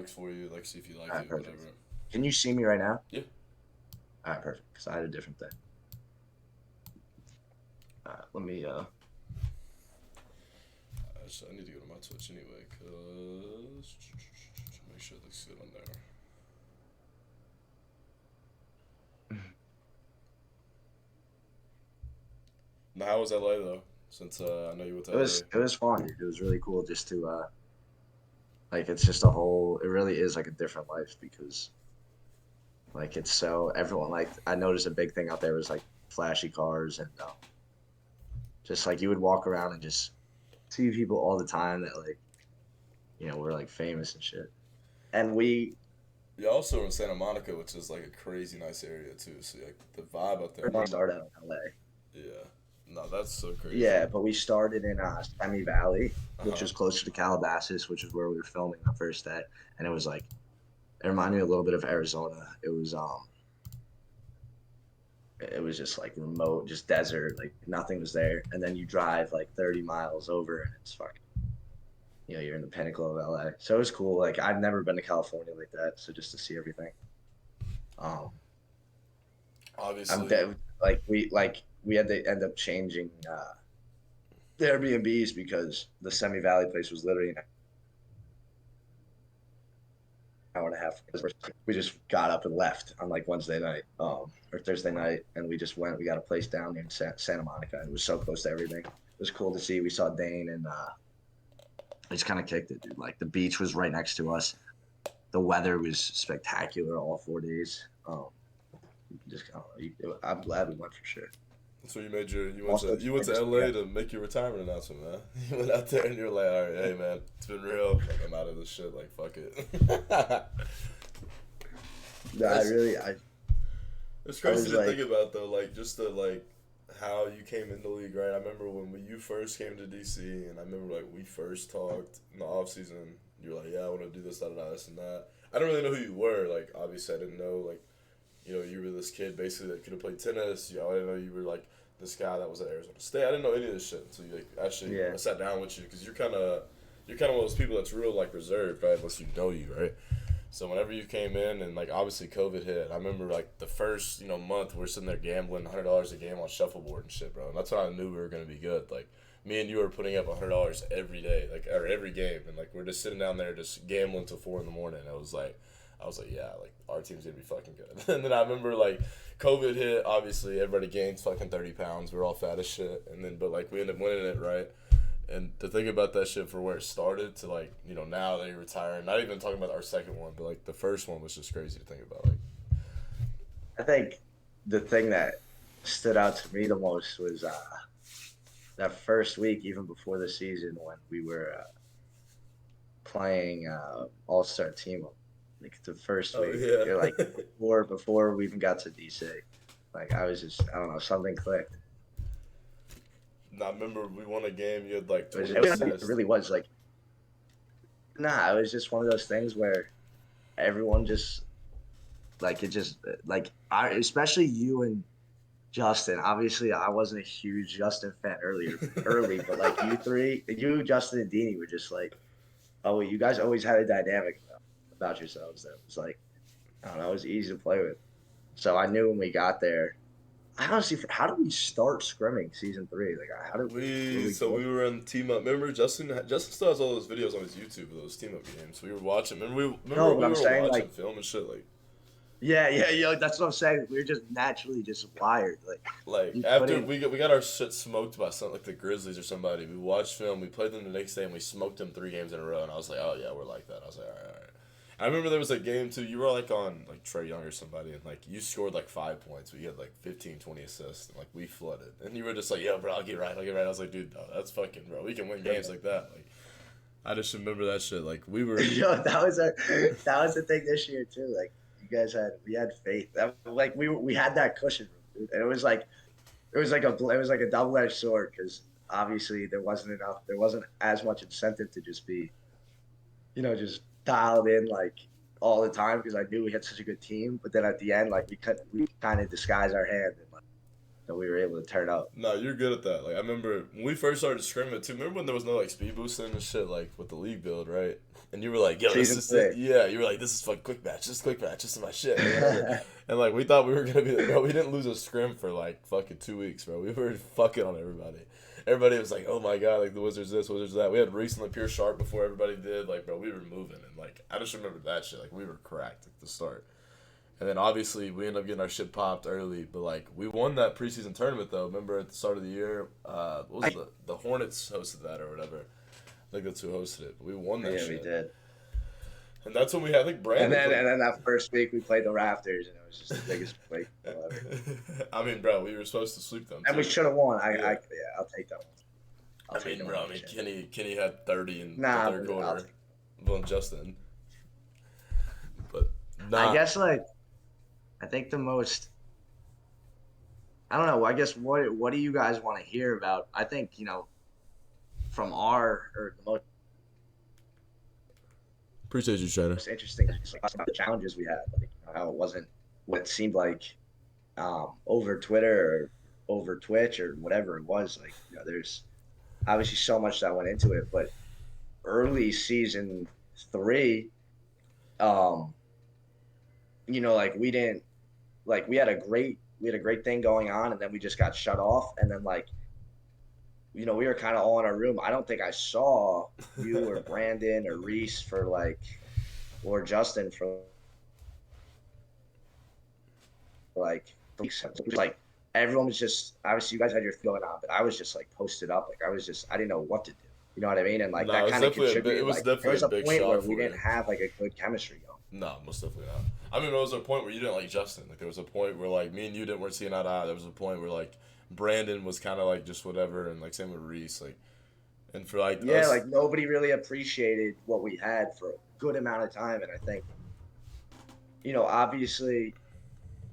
likes for you, like see if you like All right, it, perfect. whatever. Can you see me right now? Yeah. All right, perfect. Because I had a different thing. All right, let me. I need to go to my Twitch anyway, cause make sure it looks good on there. Now, how was LA though? Since I know you went to LA. It was fun, dude. It was really cool just to like it's just a whole. It really is like a different life because like it's so everyone like I noticed a big thing out there was like flashy cars and just like you would walk around and just see people all the time that like were like famous and shit. And we You also in Santa Monica, which is like a crazy nice area too. So like the vibe out there, like started out in LA. yeah, no, that's so crazy. Yeah, but we started in Semi Valley, Uh which huh. was closer to Calabasas, which is where we were filming the first day. And it was like it reminded me a little bit of Arizona. It was just like remote, just desert, like nothing was there. And then you drive like 30 miles over and it's fucking you're in the pinnacle of LA. So it was cool. Like I've never been to California like that. So just to see everything. Um I'm Obviously, dead like we had to end up changing the Airbnbs because the Semi Valley place was literally an hour and a half. We just got up and left on like Wednesday night, or Thursday night, and we just went. We got a place down in Santa Monica. It was so close to everything. It was cool to see. We saw Dane, and I just kind of kicked it, dude. Like the beach was right next to us. The weather was spectacular all 4 days. Just I don't know. I'm glad we went for sure. so you made your Also, you went to just LA to make your retirement announcement, man. You went out there and you're like, all right, hey man, it's been real. Like I'm out of this shit. Like fuck it. no, That's it's I crazy was to think like, about though, like just the like how you came into the league, right? I remember when you first came to DC, and I remember like we first talked in the off season. You're like, yeah, I want to do this, this, and that. I don't really know who you were. Like, obviously, I didn't know like you were this kid basically that could have played tennis. I didn't know you were like this guy that was at Arizona State. I didn't know any of this shit until you like actually yeah, I sat down with you because you're kind of one of those people that's real like reserved, right? Unless you know you, right? So whenever you came in and like obviously COVID hit, I remember like the first month we're sitting there gambling $100 a game on shuffleboard and shit, bro. And that's when I knew we were gonna be good. Like me and you were putting up $100 every day, like or every game, and like we're just sitting down there just gambling till 4 in the morning. I was like, yeah, like our team's gonna be fucking good. And then I remember like COVID hit. Obviously, everybody gains fucking 30 pounds. We're all fat as shit. And then, but like we ended up winning it, right? And to think about that shit for where it started to like now that you're retiring. Not even talking about our second one, but like the first one was just crazy to think about. Like, I think the thing that stood out to me the most was that first week, even before the season, when we were playing AllStar team, like the first oh week, you're yeah. like before we even got to DC, like I was just I don't know something clicked. I remember we won a game. You had like 20 It assists. really was like nah, it was just one of those things where everyone just like it just like I especially you and Justin. Obviously, I wasn't a huge Justin fan early, but like you, Justin, and Deanie were just like, oh, you guys always had a dynamic about yourselves that was like, I don't know, it was easy to play with. So I knew when we got there. I honestly, how did we start scrimming season three? Like, how did were We we so going? we were in team up. Remember Justin still has all those videos on his YouTube of those team up games. We were watching. Remember No, but we I'm were saying watching like, film and shit like. yeah. That's what I'm saying. We are just naturally just wired. Like, Like you after couldn't. we got our shit smoked by something like the Grizzlies or somebody. We watched film. We played them the next day and we smoked them 3 games in a row. And I was like, oh yeah, we're like that. I was like, all right, all right. I remember there was a game too. You were like on like Trey Young or somebody, and like you scored like 5 points, but you had like 15, 20 assists, and like we flooded. And you were just like, "Yo, bro, I'll get right, I'll get right." I was like, "Dude, no, that's fucking bro. We can win games like that." Like I just remember that shit. Like we were. That was the thing this year too. Like, we had faith. Like we had that cushion, dude. And it was like a double edged sword because obviously there wasn't as much incentive to just be just dialed in like all the time because I knew we had such a good team. But then at the end, like we kind of disguise our hand and like that we were able to turn up. No, you're good at that. Like I remember when we first started scrimming too. Remember when there was no like speed boosting and shit like with the league build, right? And you were like, "Yo, this Season is it." 3. Yeah, you were like, "This is fucking quick match. This is quick match. This is my shit." Or whatever. And like we thought we were gonna be, bro. We didn't lose a scrim for like fucking 2 weeks, bro. We were fucking on everybody. Everybody was like, "Oh my god, like the Wizards this, Wizards that." We had recently pure sharp before everybody did. Like, bro, we were moving and like I just remember that shit. Like we were cracked at the start. And then obviously we ended up getting our shit popped early, but like we won that preseason tournament though. Remember at the start of the year, what was it? The Hornets hosted that or whatever. I think that's who hosted it. We won that Yeah, shit. we did. And that's when we had, I think Brandon. And then that first week we played the Raptors, and it was just the biggest break ever. I mean, bro, we were supposed to sweep them. And too. we should have won. I'll take that one. I mean, Kenny had 30 in the third but quarter. Well, Justin. But nah. I guess I think the most. I don't know. I guess what do you guys want to hear about? I think from the Appreciate you, Shiner. most interesting about the challenges we had, like how it wasn't what it seemed like over Twitter or over Twitch or whatever it was. Like there's obviously so much that went into it, but early season 3, like we didn't like we had a great thing going on, and then we just got shut off, and then we were kind of all in our room. I don't think I saw you or Brandon or Reese or Justin for weeks. Everyone was just, obviously you guys had your thing going on, but I was just posted up. I didn't know what to do. You know what I mean? And that kind of contributed. It was definitely there was a big point where shock we for didn't you. have a good chemistry going. No, most definitely not. I mean, there was a point where you didn't like Justin. Like there was a point where me and you weren't seeing eye to eye. There was a point where Brandon was kind of just whatever, and same with Reese. And for us, nobody really appreciated what we had for a good amount of time. And I think, obviously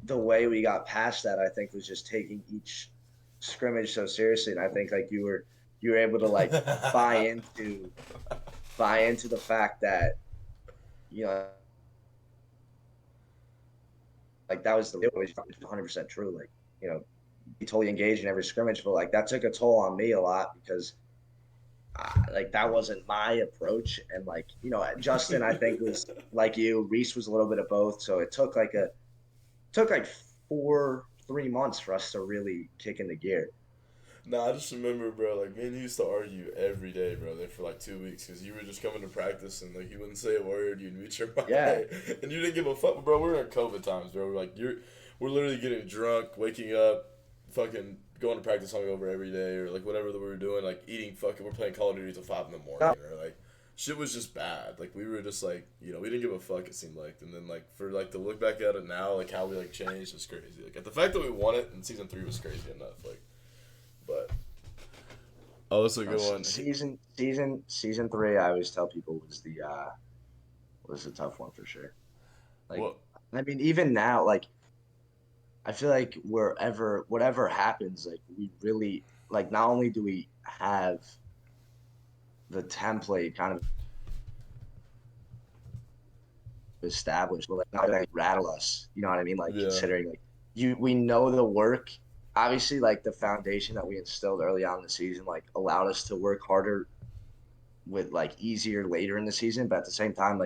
the way we got past that, I think, was just taking each scrimmage so seriously. And I think you were able to buy into the fact that, that was 100% true. Be totally engaged in every scrimmage, but that took a toll on me a lot because that wasn't my approach. And Justin, I think, was like you. Reese was a little bit of both. So it took 3 months for us to really kick into gear. Nah, I just remember, bro, me and you used to argue every day, bro, there for 2 weeks, because you were just coming to practice and you wouldn't say a word, you'd mute your mic, and you didn't give a fuck, bro. We were in COVID times, bro. We're literally getting drunk, waking up, fucking going to practice hungover every day, or whatever that we were doing, eating we're playing Call of Duty till 5 in the morning, or shit was just bad. We were just we didn't give a fuck, it seemed like. And then for to look back at it now, how we changed is crazy. The fact that we won it in season 3 was crazy enough, but that's a good one. Season 3, I always tell people was a tough one for sure. I mean, even now, I feel whatever happens, we really not only do we have the template kind of established, but not rattle us. You know what I mean? Considering we know the work. Obviously, the foundation that we instilled early on in the season, allowed us to work harder with easier later in the season. But at the same time,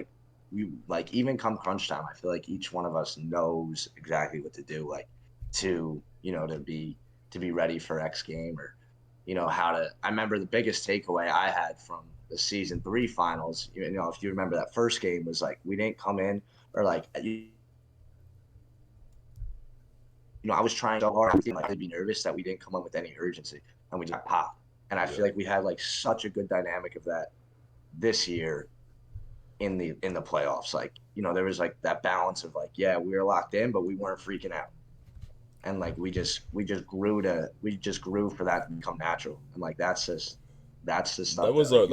we even come crunch time, I feel each one of us knows exactly what to do, to be ready for X game, or how to. I remember the biggest takeaway I had from the season 3 finals. If you remember that first game was we didn't come in, or I was trying so hard. I'd be nervous that we didn't come up with any urgency, and we just got popped. And I feel we had such a good dynamic of that this year in the playoffs. There was that balance of we were locked in, but we weren't freaking out. And we just grew for that to become natural. And that's the stuff. That was our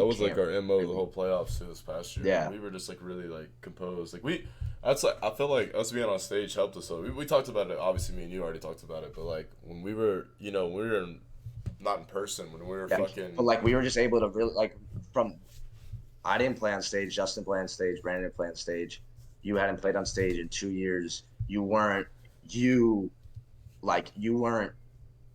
MO the whole playoffs too this past year. Yeah. We were just really composed. I feel us being on stage helped us. So we talked about it. Obviously, me and you already talked about it. But when we were, not in person, when we were fucking. But we were just able to really I didn't play on stage. Justin played on stage. Brandon didn't play on stage. You hadn't played on stage in 2 years. You weren't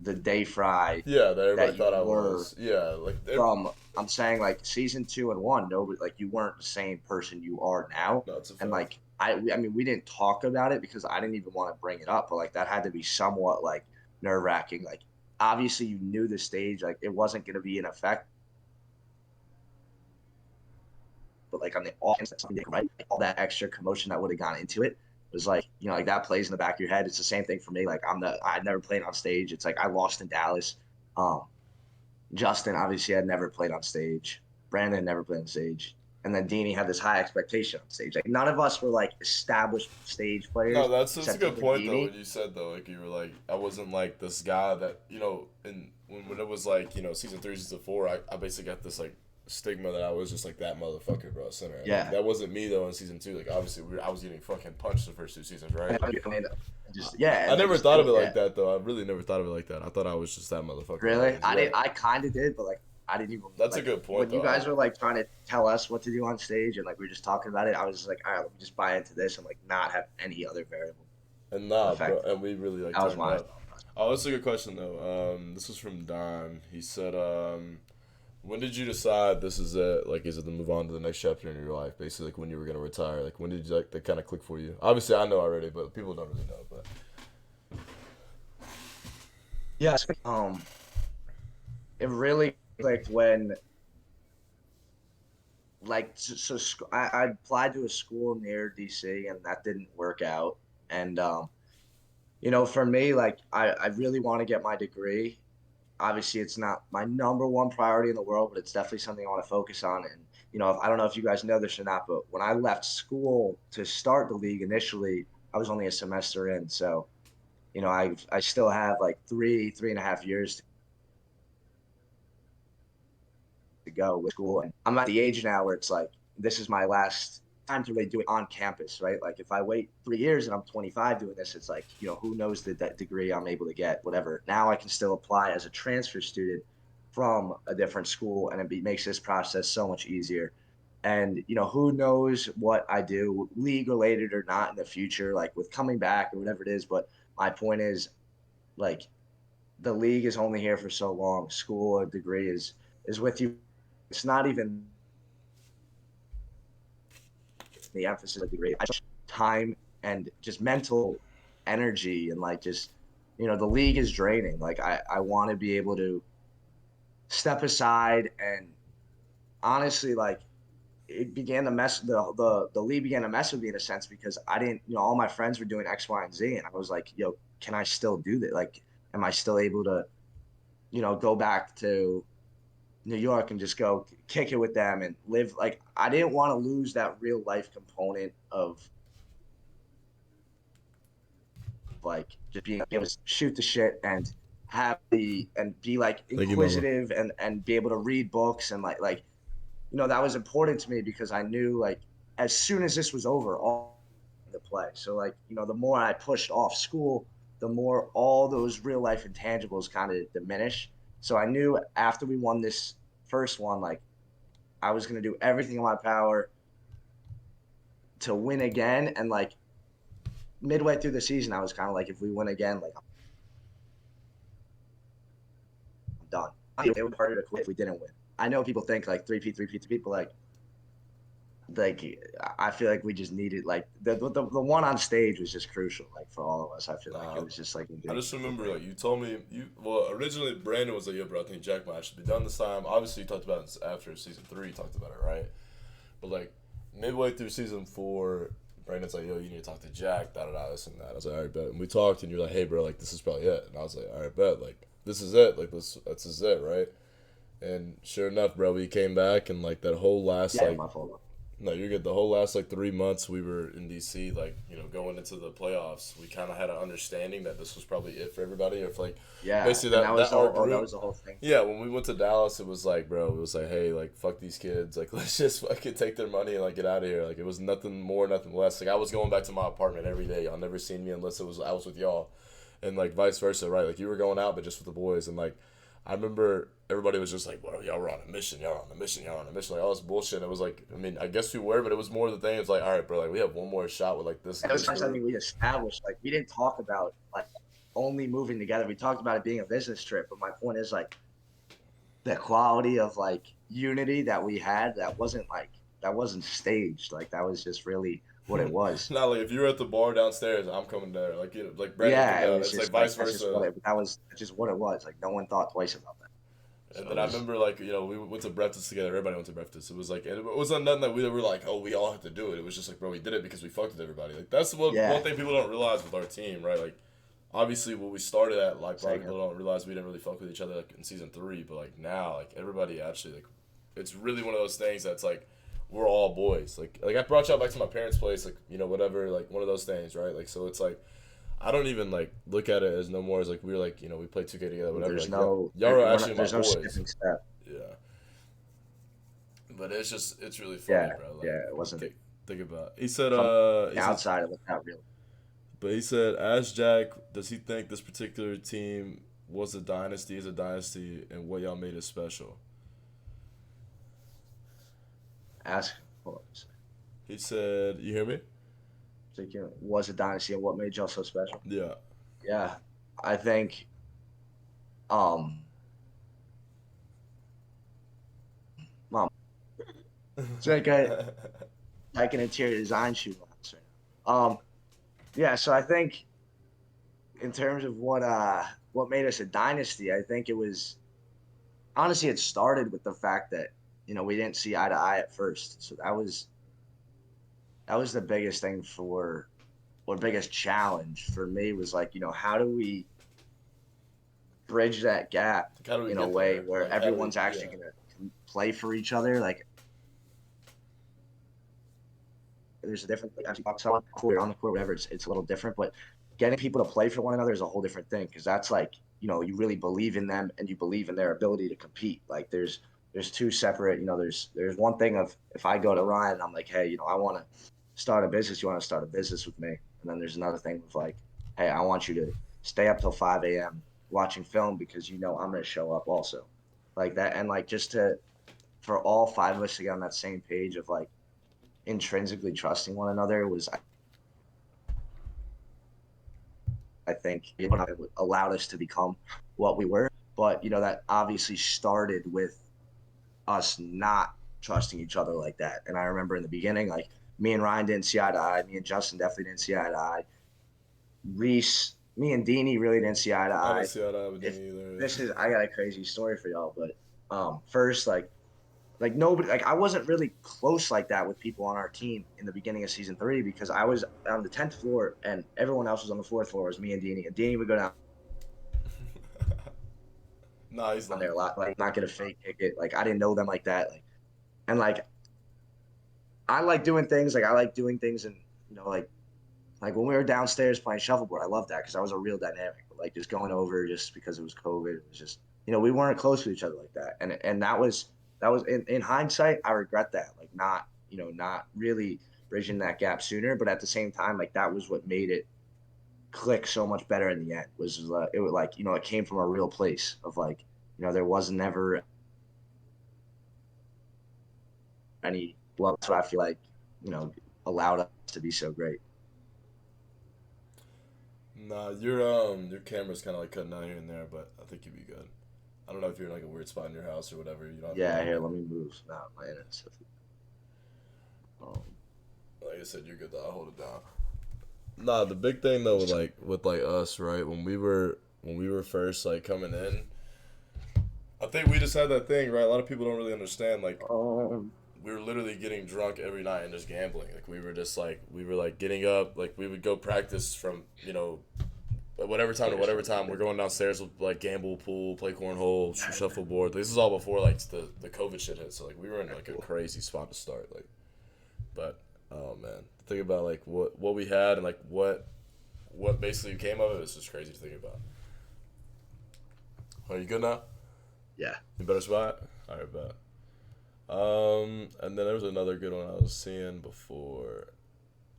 the Dayfri Yeah, that everybody that you thought I were was. Yeah, like from. I'm saying like season 2 and 1, nobody like you weren't the same person you are now. no, it's a And fact. like I mean, we didn't talk about it because I didn't even want to bring it up, but like that had to be somewhat like nerve wracking. Like obviously you knew the stage, like it wasn't going to be in effect, but like on the offense, that's something right. Like, all that extra commotion that would have gone into it was like, like that plays in the back of your head. It's the same thing for me. Like I never played on stage. It's like I lost in Dallas. Um, Justin obviously had never played on stage. Brandon never played on stage. And then Deanie had this high expectation on stage. Like none of us were like established stage No, players that's a except good for point though. Deanie. What you said though, like you were like, I wasn't like this guy that and when it was like season 3, season 4, I basically got this like stigma that I was just like that motherfucker, bro, center. And, like Yeah. that wasn't me though in season 2. Like obviously I was getting fucking punched the first 2 seasons, right? Like Just yeah, I and then never just thought do of it it. like Yeah. that though. I really never thought of it like that. I thought I was just that motherfucker Really? always. I Yeah, did. I kind of did, but like I didn't even that's a like good point when you though. guys were like trying to tell us what to do on stage and like we were just talking about it. I was just like, all right, let me just buy into this and like not have any other variable And nah, bro, affect it. and we really like That was turned my up. thought process. Oh, that's a good question though. This was from Don. He said, when did you decide this is it? Like, is it to move on to the next chapter in your life? Basically, like when you were gonna retire. Like, when did you like that kind of click for you? Obviously, I know already, but people don't really know. But Yes. It really clicked when like I applied to a school near DC and that didn't work out. And for me, like I really want to get my degree. Obviously it's not my number one priority in the world, but it's definitely something I want to focus on. And I don't know if you guys know this or not, but when I left school to start the league initially, I was only a semester in. So, I still have like 3.5 years to go with school. And I'm at the age now where it's like this is my last time to really do it on campus, right? Like if I wait 3 years and I'm 25 doing this, it's like, who knows that degree I'm able to get, whatever. Now I can still apply as a transfer student from a different school, and makes this process so much easier. And who knows what I do, league related or not, in the future, like with coming back or whatever it is. But my point is, like, the league is only here for so long. School, a degree is with you. It's not even the emphasis of the degree. I just time and just mental energy and like just the league is draining. Like I want to be able to step aside and honestly like it began to mess the league began to mess with me in a sense because I didn't all my friends were doing X, Y, and Z and I was like, can I still do that? Like, am I still able to go back to New York and just go kick it with them and live like I didn't want to lose that real life component of like just being able to shoot the shit and be like thank you, Mama. inquisitive and be able to read books and like that was important to me because I knew like as soon as this was over all the play. So like the more I pushed off school, the more all those real life intangibles kind of diminish. So I knew after we won this first one, like I was going to do everything in my power to win again. And like midway through the season, I was kind of like, if we win again, like I'm done. It would be harder to quit if we didn't win. I know people think like three-peat, people like I feel like we just needed like the one on stage was just crucial like for all of us. I feel like it Nah, was just like I just remember like you told me originally Brandon was like, yo, bro, I think Jack might should be done this time. Obviously, you talked about it after season 3, you talked about it, right? But like midway through season 4, Brandon's like, yo, you need to talk to Jack, da da da, this and that. I was like, all right, bet. And we talked, and you're like, hey, bro, like this is probably it. And I was like, all right, bet, like this is it, like this is it, right? And sure enough, bro, we came back, and like that whole last yeah, like my fault. no, you're good. The whole last like 3 months we were in DC, like going into the playoffs, we kind of had an understanding that this was probably it for everybody. If like Yeah, basically and that our that group, was the whole thing. yeah. When we went to Dallas, it was like, bro, it was like, hey, like fuck these kids, like let's just fucking take their money and like get out of here. Like it was nothing more, nothing less. Like I was going back to my apartment every day. Y'all never seen me unless I was with y'all, and like vice versa, right? Like you were going out, but just with the boys, and like I remember everybody was just like, "Well, y'all were on a mission. Y'all on a mission. Y'all on a mission." Like all this bullshit. And it was like, I mean, I guess we were, but it was more the thing. It's like, all right, bro, like we have one more shot with like this. And it was This something group. we established. Like we didn't talk about like only moving together. We talked about it being a business trip, but my point is like the quality of like unity that we had that wasn't staged. Like that was just really what it was. Not like if you're at the bar downstairs, I'm coming there. Like like Brandon came Yeah, it down. was It's like just like vice versa. that's just what it was. Like no one thought twice about that. And So then it I was remember like we went to breakfast together. Everybody went to breakfast. It was like, and it wasn't nothing that we were like, oh, we all have to do it. It was just like, bro, we did it because we fucked with everybody. Like that's what one yeah, thing people don't realize with our team, right? Like obviously when we started at, like a lot of second. people don't realize we didn't really fuck with each other like in season 3, but like now like everybody actually like it's really one of those things that's like we're all boys. Like I brought y'all back to my parents' place, like whatever, like one of those things, right? Like so it's like I don't even like look at it as no more as like we're like we play 2K together, whatever. There's Like no y'all are actually my there's no boys. skipping step. Yeah. But it's really funny, Yeah, bro. Like yeah, it wasn't think about it. He said from the he said outside. It looked out real. but he said ask Jack, does he think this particular team was a dynasty, is a dynasty, and what y'all made it special? Ask. Hold on a second. He said, you hear me? So, was a dynasty and what made y'all so special? Yeah. Yeah, I think um, mom, it's like an interior design shoot house right now. Yeah, so I think in terms of what made us a dynasty, I think it was honestly it started with the fact that we didn't see eye to eye at first, so that was the biggest thing for or biggest challenge for me was like how do we bridge that gap Like, how do we in a get way there? where Like, how do we? everyone's actually Yeah. gonna play for each other. Like there's a different like, on the court, whatever. It's a little different, but getting people to play for one another is a whole different thing because that's like you really believe in them and you believe in their ability to compete. Like there's two separate. There's one thing of if I go to Ryan and I'm like, hey, I want to start a business. You want to start a business with me? And then there's another thing of like, hey, I want you to stay up till 5 a.m. watching film because I'm going to show up also, like that, and like just to for all five of us to get on that same page of like intrinsically trusting one another was I think it allowed us to become what we were. But that obviously started with us not trusting each other like that. And I remember in the beginning, like me and Ryan didn't see eye to eye. Me and Justin definitely didn't see eye to eye. Reese, me and Deanie really didn't see eye to I didn't eye. see how that would do If either. this is, I got a crazy story for y'all, but first like nobody like I wasn't really close like that with people on our team in the beginning of season 3 because I was on the 10th floor and everyone else was on the 4th floor. It was me and Deanie. And Deanie would go down Nah, he's on lying. there a lot, like not get a fake ticket. Like I didn't know them like that. Like and like I like doing things and like when we were downstairs playing shuffleboard, I loved that because that was a real dynamic. But like just going over just because it was COVID, it was just we weren't close to each other like that, and that was in hindsight, I regret that, like not really bridging that gap sooner. But at the same time, like that was what made it click so much better in the end. Was it was like it came from a real place of like there was never any love. So I feel like allowed us to be so great. Nah, your camera's kind of like cutting out here and there, but I think you'd be good. I don't know if you're in like a weird spot in your house or whatever. You don't have to Yeah, do here, it. let me move. Nah, my internet's um, Like I said, you're good though. I'll hold it down. Nah, the big thing though, with us, right? When we were first like coming in, I think we just had that thing, right? A lot of people don't really understand. Like um, we were literally getting drunk every night and just gambling. Like we were like getting up, like we would go practice from whatever time to whatever time. We're going downstairs with like gamble pool, play cornhole, shuffleboard. This is all before like the COVID shit hit. So like we were in like a crazy spot to start. Like, but oh man, think about like what we had and like what basically came of it. It's just crazy to think about. Are you good now? yeah. You better spot. All right, bet. And then there was another good one I was seeing before.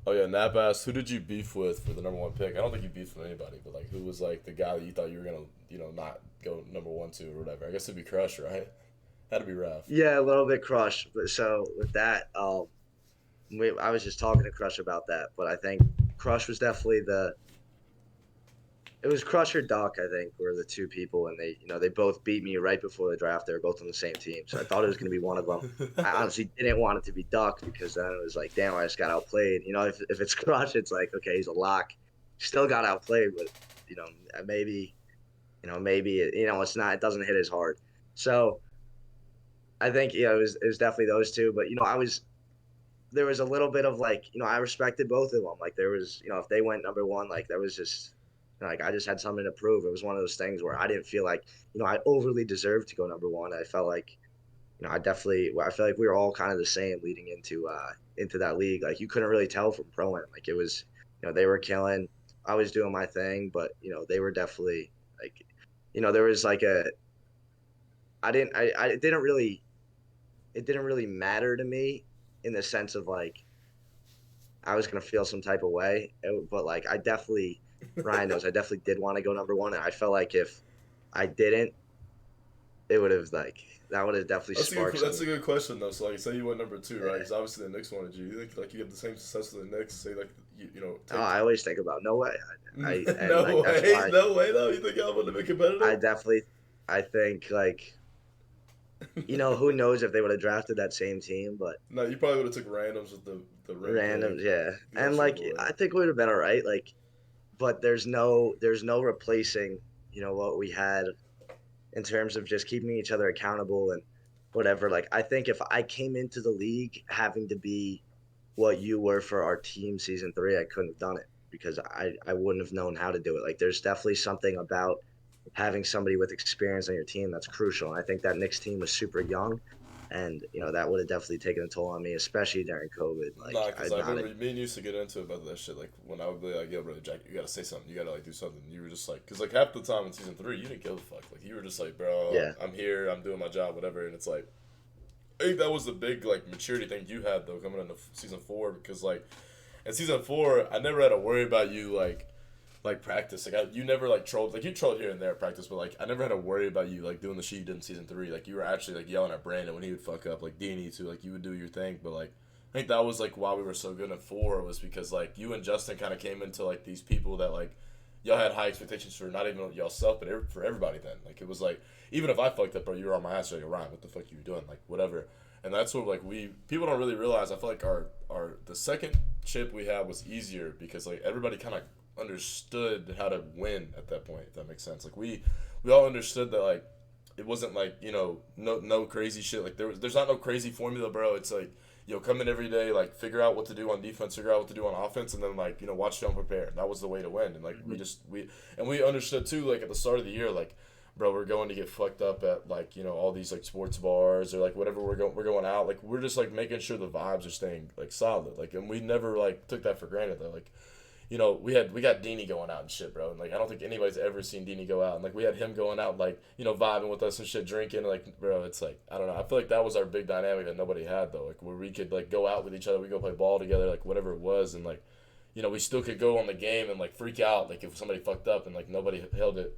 Oh yeah, Nap asked, who did you beef with for the #1 pick? I don't think you beefed with anybody, but like, who was like the guy that you thought you were gonna, not go #1 to or whatever? I guess it'd be Crush, right? Had to be Raph. Yeah, a little bit crushed. But so with that, I was just talking to Crush about that, but I think Crush was definitely It was Crush or Duck, I think, were the two people, and they both beat me right before the draft. They were both on the same team, so I thought it was going to be one of them. I honestly didn't want it to be Duck because then it was like, damn, I just got outplayed. If it's Crush, it's like, okay, he's a lock. Still got outplayed, but you know, maybe, it's not. It doesn't hit as hard. So I think it was definitely those two. But there was a little bit of like, I respected both of them. Like there was, if they went number one, like there was just like I just had something to prove. It was one of those things where I didn't feel like, I overly deserved to go number one. I felt like, I feel like we were all kind of the same leading into that league. Like you couldn't really tell from pro am. Like it was, they were killing. I was doing my thing, but they were definitely like, there was like I didn't really, it didn't really matter to me in the sense of like I was gonna feel some type of way, but like Ryan knows I definitely did want to go number one, and I felt like if I didn't, it would have like that would have definitely sparked That's some. a good question though. So like, say you went number two, right? Yeah. Because obviously the Knicks wanted you. You think like you get the same success as the Knicks? Say like Oh, take. I always think about no way. And like No that's way, why no way though. You think y'all would have been I competitive? definitely I think like who knows if they would have drafted that same team, but No, you probably would have took randoms with the ring random, pick, yeah, the and All-Star like boy. I think we would have been all right. Like, but there's no replacing what we had in terms of just keeping each other accountable and whatever. Like I think if I came into the league having to be what you were for our team season three, I couldn't have done it because I wouldn't have known how to do it. Like there's definitely something about having somebody with experience on your team that's crucial. And I think that Knicks team was super young. And that would have definitely taken a toll on me, especially during COVID. Like Nah, because I'd I not. remember me and you used to get into it about that shit. Like when I would be like, "Yo, brother Jack, you gotta say something. You gotta like do something." You were just like, because like half the time in season three, you didn't give a fuck. Like you were just like, "Bro, Yeah, I'm here. I'm doing my job, whatever." And it's like, I think that was the big like maturity thing you had though coming into season four because like in season four, I never had to worry about you like practice. You never like trolled. Like you trolled here and there at practice, but like I never had to worry about you like doing the shit you did in season three. Like you were actually like yelling at Brandon when he would fuck up. Like Deanie too. Like you would do your thing, but like I think that was like why we were so good at four was because like you and Justin kind of came into like these people that like y'all had high expectations for not even yourself but for everybody. Then like it was like even if I fucked up, bro, you were on my ass like Ryan, what the fuck you were doing? Like whatever. And that's what like we people don't really realize. I feel like our the second chip we had was easier because like everybody kind of understood how to win at that point. If that makes sense. Like we all understood that like it wasn't like no crazy shit. Like there's not no crazy formula, bro. It's like come in every day, like figure out what to do on defense, figure out what to do on offense, and then like watch film prepare. That was the way to win. And like we understood too. Like at the start of the year, like bro, we're going to get fucked up at like all these like sports bars or like whatever we're going out. Like we're just like making sure the vibes are staying like solid. Like and we never like took that for granted though. Like we got Deanie going out and shit, bro. And like I don't think anybody's ever seen Deanie go out. And like we had him going out, like vibing with us and shit, drinking. Like, bro, it's like I don't know. I feel like that was our big dynamic that nobody had though. Like where we could like go out with each other, we go play ball together, like whatever it was, and like we still could go on the game and like freak out, like if somebody fucked up and like nobody held it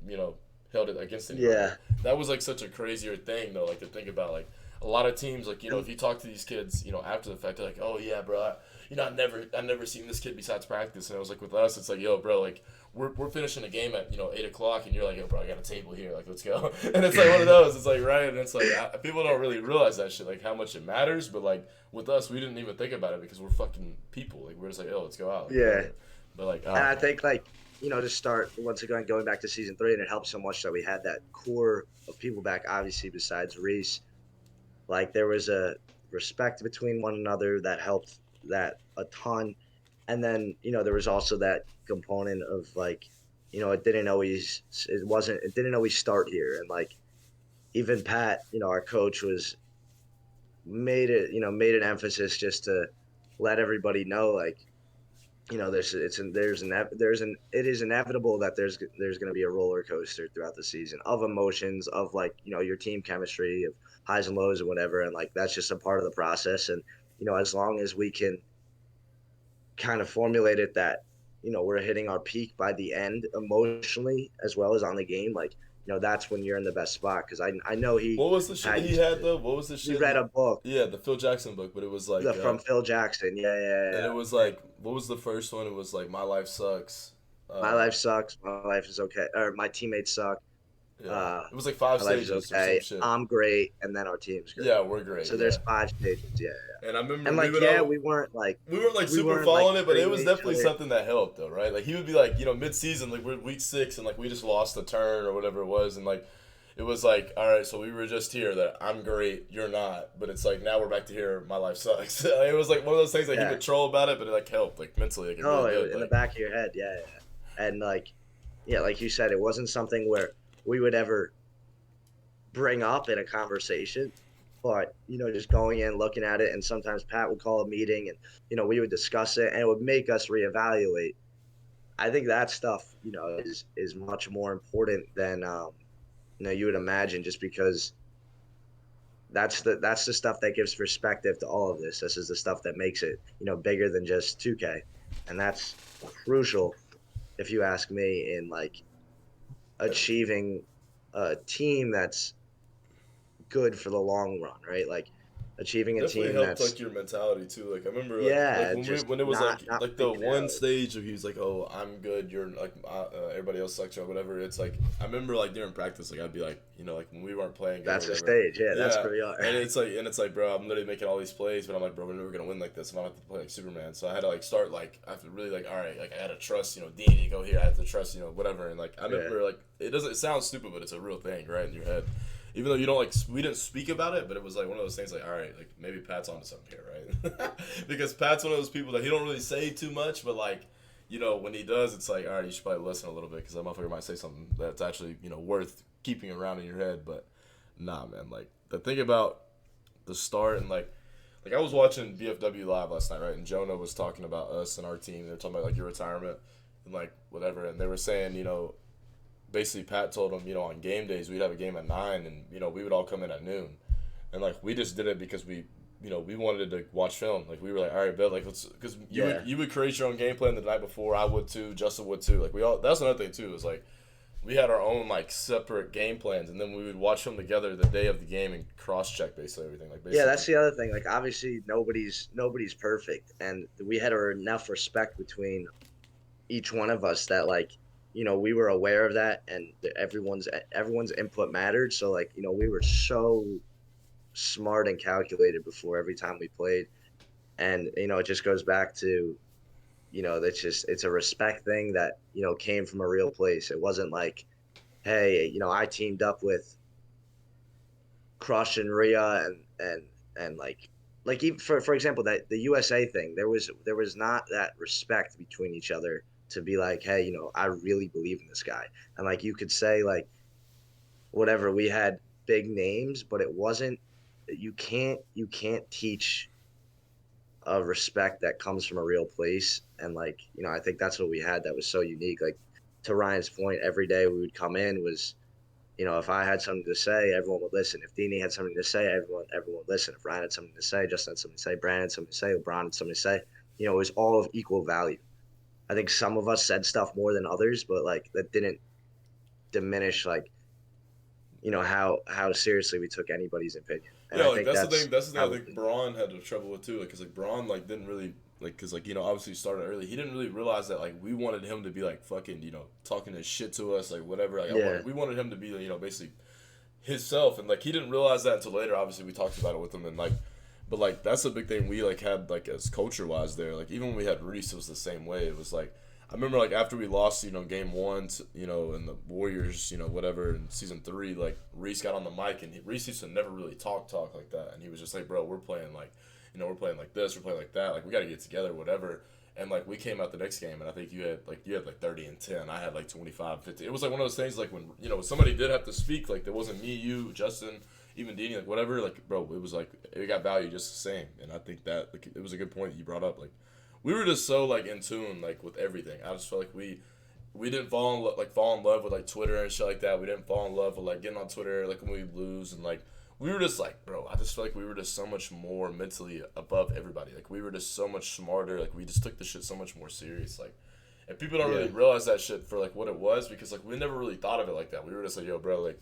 against anybody. yeah, That was like such a crazier thing though. Like to think about, like a lot of teams, like if you talk to these kids, after the fact, they're like, oh yeah, bro, I've never seen this kid besides practice. And I was like, with us, it's like, yo, bro, like we're finishing a game at 8 o'clock, and you're like, yo, bro, I got a table here, like let's go. And it's like one of those. It's like right, and it's like people don't really realize that shit, like how much it matters. But like with us, we didn't even think about it because we're fucking people. Like we're just like, oh, let's go out. Like, yeah. whatever. But like, And I think like to start once again going back to season three, and it helped so much that we had that core of people back. Obviously, besides Reese, like there was a respect between one another that helped that a ton. And then there was also that component of like it didn't always start here, and like even Pat, our coach made an emphasis just to let everybody know like it is inevitable that there's going to be a roller coaster throughout the season of emotions of like your team chemistry of highs and lows and whatever, and like that's just a part of the process. And as long as we can kind of formulate it that we're hitting our peak by the end emotionally as well as on the game, like that's when you're in the best spot. Because I know what was the shit he had though? What was the he shit? read a book, Yeah, the Phil Jackson book, but it was like from Phil Jackson. Yeah, yeah, and yeah. it was like what was the first one? It was like My Life Sucks. My life sucks. My life is okay. Or my teammates suck. Yeah, Uh, it was like five my life is stages or some okay. shit. I'm great, and then our team's great. Yeah, we're great. So there's Yeah, 5 stages. Yeah, yeah. and I remember And we like, would yeah, all we weren't like we super weren't like following it, but it was treating each definitely other. something that helped though, right? Like he would be like, mid season, like we're week 6, and like we just lost the turn or whatever it was, and like it was like, all right, so we were just here that I'm great, you're not, but it's like now we're back to here, my life sucks. It was like one of those things like he Yeah. would troll about it, but it like helped like mentally, like it No, really did. in the Like back of your head. Yeah, yeah. Yeah. And like, yeah, like you said, it wasn't something where we would ever bring up in a conversation, but just going in, looking at it, and sometimes Pat would call a meeting, and we would discuss it, and it would make us reevaluate. I think that stuff, is much more important than you would imagine, just because that's the stuff that gives perspective to all of this. This is the stuff that makes it, bigger than just 2K, and that's crucial, if you ask me, in like achieving a team that's good for the long run, right? Like achieving a definitely team helped that's, like your mentality too. Like I remember like yeah, when just it was not like the freaking one out. stage of he was like, oh, I'm good, you're like everybody else sucks or whatever. It's like I remember like during practice, like I'd be like, like when we weren't playing good or That's the whatever. stage. Yeah, that's Yeah, where we are. and it's like, bro, I'm literally making all these plays, but I'm like, bro, we're never gonna win like this, and I have to play like Superman. So I had to like start like I have to really like, all right, like I had to trust, Dean, you go here. I have to trust, whatever. And like I Yeah. remember like it sound stupid, but it's a real thing, right, in your head. Even though you don't like, we didn't speak about it, but it was like one of those things. Like, all right, like maybe Pat's onto something here, right? Because Pat's one of those people that he don't really say too much, but like, when he does, it's like, all right, you should probably listen a little bit because that motherfucker might say something that's actually worth keeping around in your head. But nah, man, like the thing about the start and like I was watching BFW live last night, right? And Jonah was talking about us and our team. They were talking about like your retirement and like whatever, and they were saying, basically Pat told him, on game days we'd have a game at 9, and we would all come in at noon, and like we just did it because we wanted to watch film. Like we were like, all right, bet, like let's, because Yeah. you would create your own game plan the night before. I would too. Justin would too. Like we all. That's another thing too. Is like we had our own like separate game plans, and then we would watch them together the day of the game and cross check basically everything. Like Yeah, basically. that's the other thing. Like obviously nobody's perfect, and we had enough respect between each one of us that like we were aware of that, and everyone's input mattered. So like we were so smart and calculated before every time we played, and it just goes back to that's just, it's a respect thing that came from a real place. It wasn't like, hey, I teamed up with Crush and Rhea, and like even for example, that the USA thing, there was not that respect between each other to be like, hey, I really believe in this guy. And like you could say like whatever, we had big names, but it wasn't, you can't teach a respect that comes from a real place. And like I think that's what we had that was so unique. Like to Ryan's point, every day we would come in was, if I had something to say, everyone would listen. If Dini had something to say, everyone would listen. If Ryan had something to say, Justin had something to say, Brandon had something to say, LeBron had something to say, it was all of equal value. I think some of us said stuff more than others, but like that didn't diminish like how seriously we took anybody's opinion. And Yeah, I like think that's the thing. that's That's the thing. I how think Braun had trouble with too. Like, cause like Braun like didn't really like, cause like obviously he started early. He didn't really realize that like we wanted him to be like fucking talking his shit to us like whatever. Like yeah. we wanted him to be basically himself, and like he didn't realize that until later. Obviously, we talked about it with him, and like, but like that's a big thing we like had like as culture wise there. Like even when we had Reese, it was the same way. It was like I remember like after we lost game 1 to, and the Warriors whatever in season 3, like Reese got on the mic, and Reese used to never really talk like that, and he was just like, bro, we're playing like we're playing like this, we're playing like that, like we got to get together, whatever. And like we came out the next game, and I think you had like 30 and 10. I had like 25, 50. It was like one of those things like when somebody did have to speak, like there wasn't me, you, Justin, even Dini, like whatever. Like bro, it was like it got value just the same. And I think that like, it was a good point that you brought up. Like we were just so like in tune like with everything. I just felt like we didn't fall in love with like Twitter and shit like that. We didn't fall in love with like getting on Twitter like when we lose, and like we were just like, bro, I just feel like we were just so much more mentally above everybody. Like we were just so much smarter. Like we just took the shit so much more serious. Like, and people don't really realize that shit for like what it was, because like we never really thought of it like that. We were just like, yo, bro, like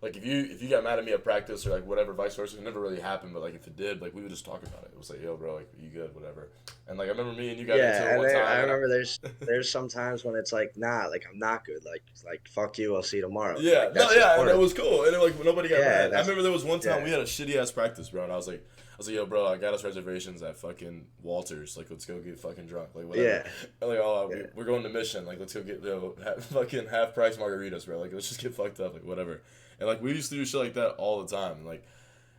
Like if you got mad at me at practice or like whatever, vice versa, it never really happened. But like if it did, like we would just talk about it. It was like, yo, bro, like you good, whatever. And like I remember me and you got into Yeah, it and one then time, I and remember there's some times when it's like, nah, like I'm not good. Like fuck you, I'll see you tomorrow. yeah, Like no, that's just yeah, and part it of was cool, and it, like nobody got yeah, mad. I that's remember there was one time yeah. we had a shitty ass practice, bro, and I was like, yo, bro, I got us reservations at fucking Walters. Like, let's go get fucking drunk, like whatever. Yeah. And like, oh, Yeah. we're going to Mission. Like, let's go get fucking half price margaritas, bro. Like, let's just get fucked up, like whatever. And like we used to do shit like that all the time, and like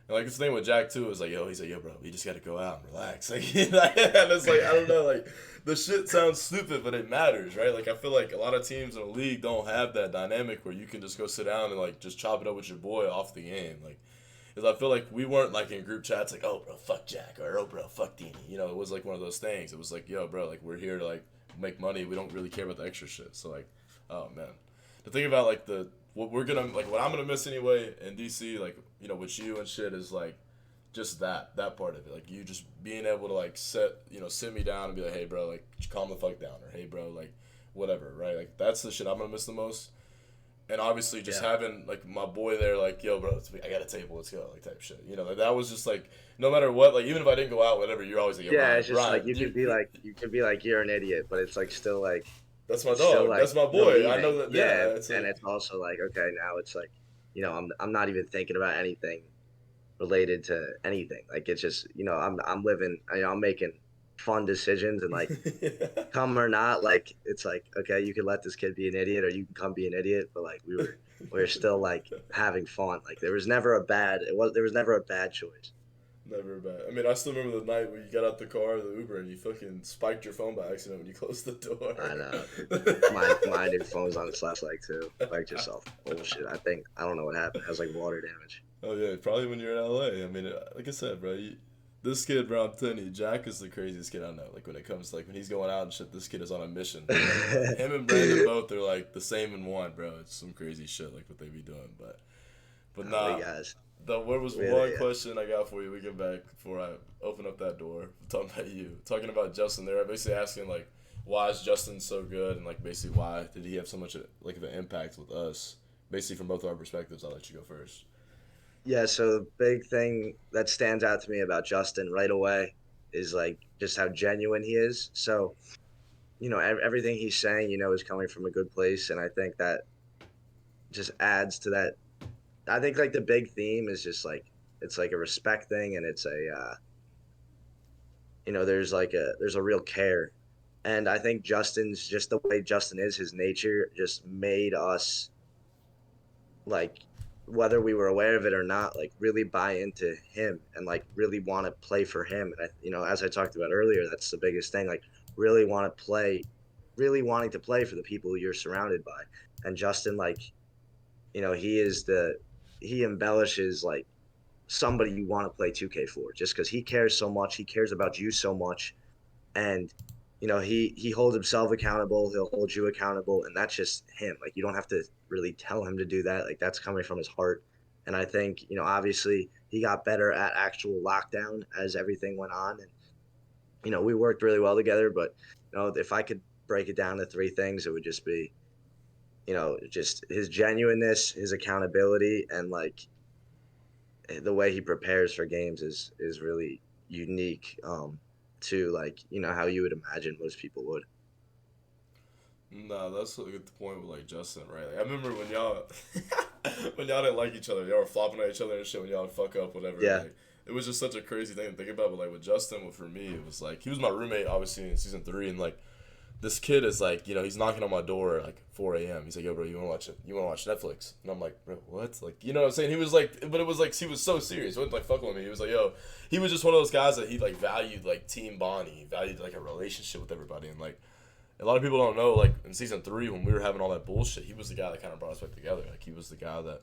this thing with Jack too is like, he's like, yo, bro, we just gotta go out and relax. Like, and it's like, I don't know, like the shit sounds stupid, but it matters, right? Like I feel like a lot of teams in the league don't have that dynamic where you can just go sit down and like just chop it up with your boy off the game. Like, because I feel like we weren't like in group chats like, oh, bro, fuck Jack, or oh, bro, fuck Dini. You know, it was like one of those things. It was like, yo, bro, like we're here to like make money. We don't really care about the extra shit. So like, oh man, the thing about like what I'm gonna miss anyway in DC, like you know, with you and shit is like just that part of it. Like you just being able to like sit me down and be like, hey, bro, like calm the fuck down, or hey, bro, like whatever, right? Like that's the shit I'm gonna miss the most. And obviously, just having like my boy there, like, yo, bro, I got a table, let's go, like type shit. You know, like, that was just like, no matter what, like even if I didn't go out, whatever, you're always like, yo, Yeah, Ryan, it's just like Ryan, you could be like you're an idiot, but it's like still like that's my it's still dog, like that's my boy. I relieving. know that, Yeah, yeah, it's and like, it's also like okay, now it's like, I'm not even thinking about anything related to anything. Like it's just, I'm living, I'm making fun decisions and like come or not, like it's like okay, you can let this kid be an idiot or you can come be an idiot, but like we were still like having fun. Like there was never a bad choice. never bad. I mean, I still remember the night when you got out the car, the Uber, and you fucking spiked your phone by accident when you closed the door. I know. My new phone's on its last leg too. Like just off bullshit. I don't know what happened. It has like water damage. Oh yeah, probably when you're in LA. I mean, like I said, bro, this kid, bro, I'm telling you, Jack is the craziest kid I know. Like when it comes to, like when he's going out and shit, this kid is on a mission. Like, him and Brandon both are like the same in one, bro. It's some crazy shit like what they be doing, but nah. Guys. There was one question I got for you. We get back before I open up that door. Talking about you, talking about Justin. They're basically asking like, why is Justin so good, and like basically why did he have so much like of an impact with us? Basically from both our perspectives. I'll let you go first. Yeah, so the big thing that stands out to me about Justin right away is like just how genuine he is. So, everything he's saying, is coming from a good place, and I think that just adds to that. I think like the big theme is just like it's like a respect thing, and it's there's a real care, and I think Justin's just the way Justin is, his nature just made us like whether we were aware of it or not, like really buy into him and like really want to play for him. And as I talked about earlier, that's the biggest thing. Like really want to play, really wanting to play for the people you're surrounded by. And Justin, like, he embellishes like somebody you want to play 2K for just because he cares so much. He cares about you so much. And, he holds himself accountable. He'll hold you accountable. And that's just him. Like, you don't have to really tell him to do that. Like, that's coming from his heart. And I think, obviously he got better at actual lockdown as everything went on. And, we worked really well together. But, if I could break it down to three things, it would just be, just his genuineness, his accountability, and like the way he prepares for games is really unique to like how you would imagine most people would. Nah, that's a good point with like Justin, right? Like, I remember when y'all when y'all didn't like each other, y'all were flopping at each other and shit when y'all would fuck up, whatever. Yeah. Like, it was just such a crazy thing to think about. But like with Justin, for me, it was like he was my roommate, obviously in season 3, and like this kid is like, he's knocking on my door at like 4 a.m. He's like, yo, bro, you want to watch Netflix? And I'm like, bro, what? Like, you know what I'm saying? He was like, but it was like, he was so serious. He wasn't like fucking with me. He was like, yo, he was just one of those guys that he like valued like team bonding. He valued like a relationship with everybody. And like, a lot of people don't know, like in season 3 when we were having all that bullshit, he was the guy that kind of brought us back together. Like, he was the guy that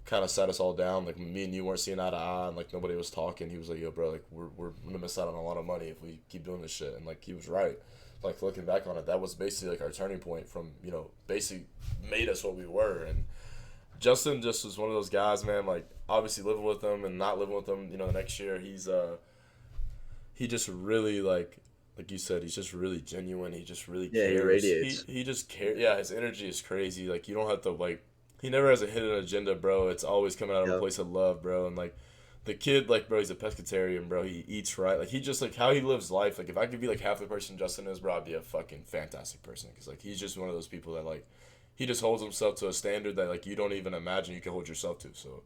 kind of sat us all down. Like, when me and you weren't seeing eye to eye and like nobody was talking, he was like, yo, bro, like we're gonna miss out on a lot of money if we keep doing this shit. And like, he was right. Like, looking back on it, that was basically like our turning point from, basically made us what we were. And Justin just was one of those guys, man. Like, obviously living with him and not living with him, the next year, he just really like you said, he's just really genuine. He just really cares. He radiates. He just cares. Yeah, his energy is crazy. Like, you don't have to like he never has a hidden agenda, bro. It's always coming out of a Yep. place of love, bro. And like the kid, like, bro, he's a pescatarian, bro. He eats right. Like he just like how he lives life. Like if I could be like half the person Justin is, bro, I'd be a fucking fantastic person. Cause like he's just one of those people that like he just holds himself to a standard that like you don't even imagine you can hold yourself to. So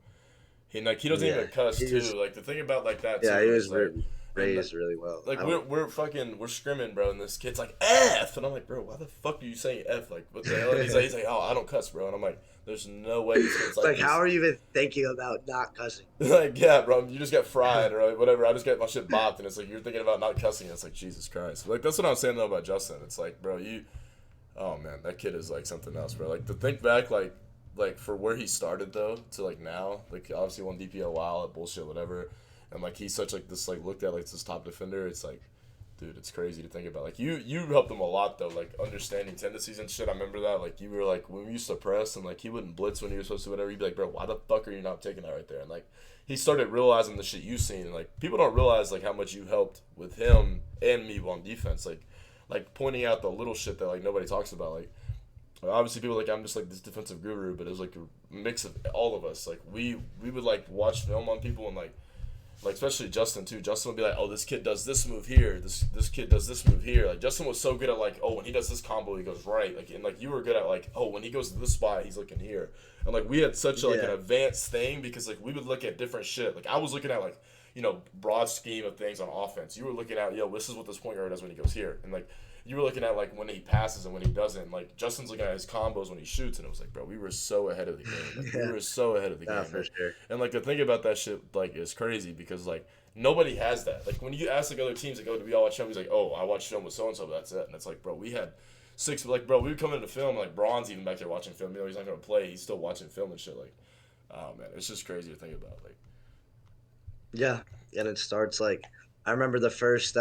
he doesn't Yeah. even cuss He was too. Like the thing about like that yeah, he too was is like and raised really well. like I don't we're scrimming, bro, and this kid's like F, and I'm like, bro, why the fuck are you saying F? Like, what the hell? And he's like, oh, I don't cuss, bro, and I'm like, there's no way this kid's It's like like, how this. are you even thinking about not cussing? Like, yeah, bro, you just get fried or like, whatever. I just get my shit bopped, and it's like you're thinking about not cussing. It's like Jesus Christ. Like that's what I'm saying though about Justin. It's like, bro, oh man, that kid is like something else, bro. Like to think back, like for where he started though to like now, like obviously won DP a while at bullshit, whatever, and like he's such like this like looked at like this top defender. It's like, dude, it's crazy to think about. Like you helped him a lot though, like understanding tendencies and shit. I remember that. Like you were like when we used to press and like he wouldn't blitz when he was supposed to, whatever. You'd be like, bro, why the fuck are you not taking that right there? And like he started realizing the shit you seen, and like people don't realize like how much you helped with him and me on defense. Like pointing out the little shit that like nobody talks about. Like obviously people like I'm just like this defensive guru, but it was like a mix of all of us. Like we would like watch film on people and like especially Justin too. Justin would be like, "Oh, this kid does this move here. This kid does this move here." Like Justin was so good at like, "Oh, when he does this combo, he goes right." Like and like you were good at like, "Oh, when he goes to this spot, he's looking here." And like we had such like an Yeah. advanced thing because like we would look at different shit. Like I was looking at like broad scheme of things on offense. You were looking at this is what this point guard does when he goes here, and like you were looking at like when he passes and when he doesn't. Like Justin's looking at his combos when he shoots, and it was like, bro, we were so ahead of the game. Like we Yeah. were so ahead of the Nah, game. for sure. And like the thing about that shit like is crazy because like nobody has that. Like when you ask like other teams, like, "Oh, do we all watch film?" He's like, "Oh, I watched film with so and so, but that's it." And it's like, bro, we had six. Like, bro, we would come into film like Braun's even back there watching film. He's not gonna play. He's still watching film and shit. Like, oh man, it's just crazy to think about. Like, Yeah. And it starts like I remember the first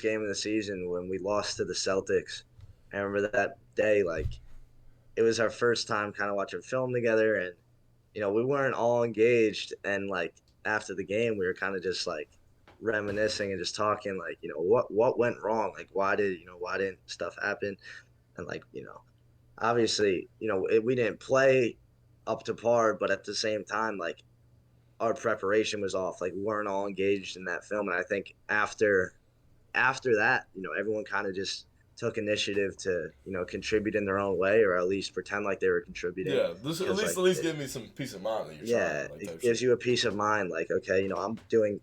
game of the season when we lost to the Celtics. I remember that day, like it was our first time kind of watching film together, and we weren't all engaged. And like after the game, we were kind of just like reminiscing and just talking, like what went wrong, like why didn't stuff happen, and like obviously we didn't play up to par, but at the same time, like our preparation was off, like we weren't all engaged in that film. And I think after that, everyone kind of just took initiative to, contribute in their own way, or at least pretend like they were contributing. yeah, this Because at least give me some peace of mind that you're trying, yeah, like it type gives shit. you a peace of mind. Like, okay, I'm doing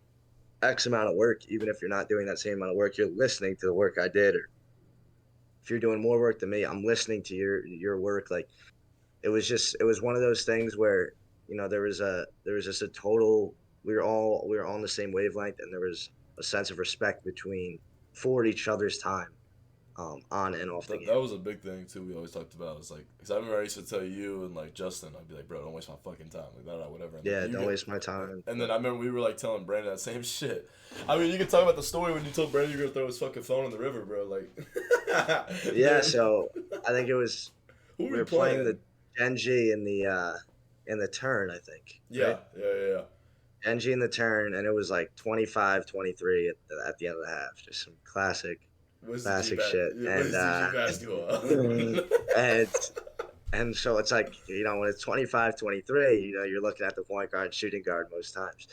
X amount of work, even if you're not doing that same amount of work, you're listening to the work I did. Or if you're doing more work than me, I'm listening to your work. Like, it was one of those things where, there was just a total, we were all on the same wavelength, and there was a sense of respect for each other's time, on and off the That, game. that was a big thing too. We always talked about. It's like, cause I remember I used to tell you and like Justin, I'd be like, bro, don't waste my fucking time, like that, whatever. And like Yeah, you don't get, waste my time. and then I remember we were like telling Brandon that same shit. I mean, you can talk about the story when you told Brandon you were gonna throw his fucking phone in the river, bro. Like, Yeah, so I think it was who were we we were playing playing? the Genji in the turn, I think, Yeah, right? yeah. Genji in the turn, and it was like 25-23 at the end of the half. Just some What's the G classic back? shit. And What's the G basketball? and and so it's like, when it's 25-23, you're looking at the point guard and shooting guard most times.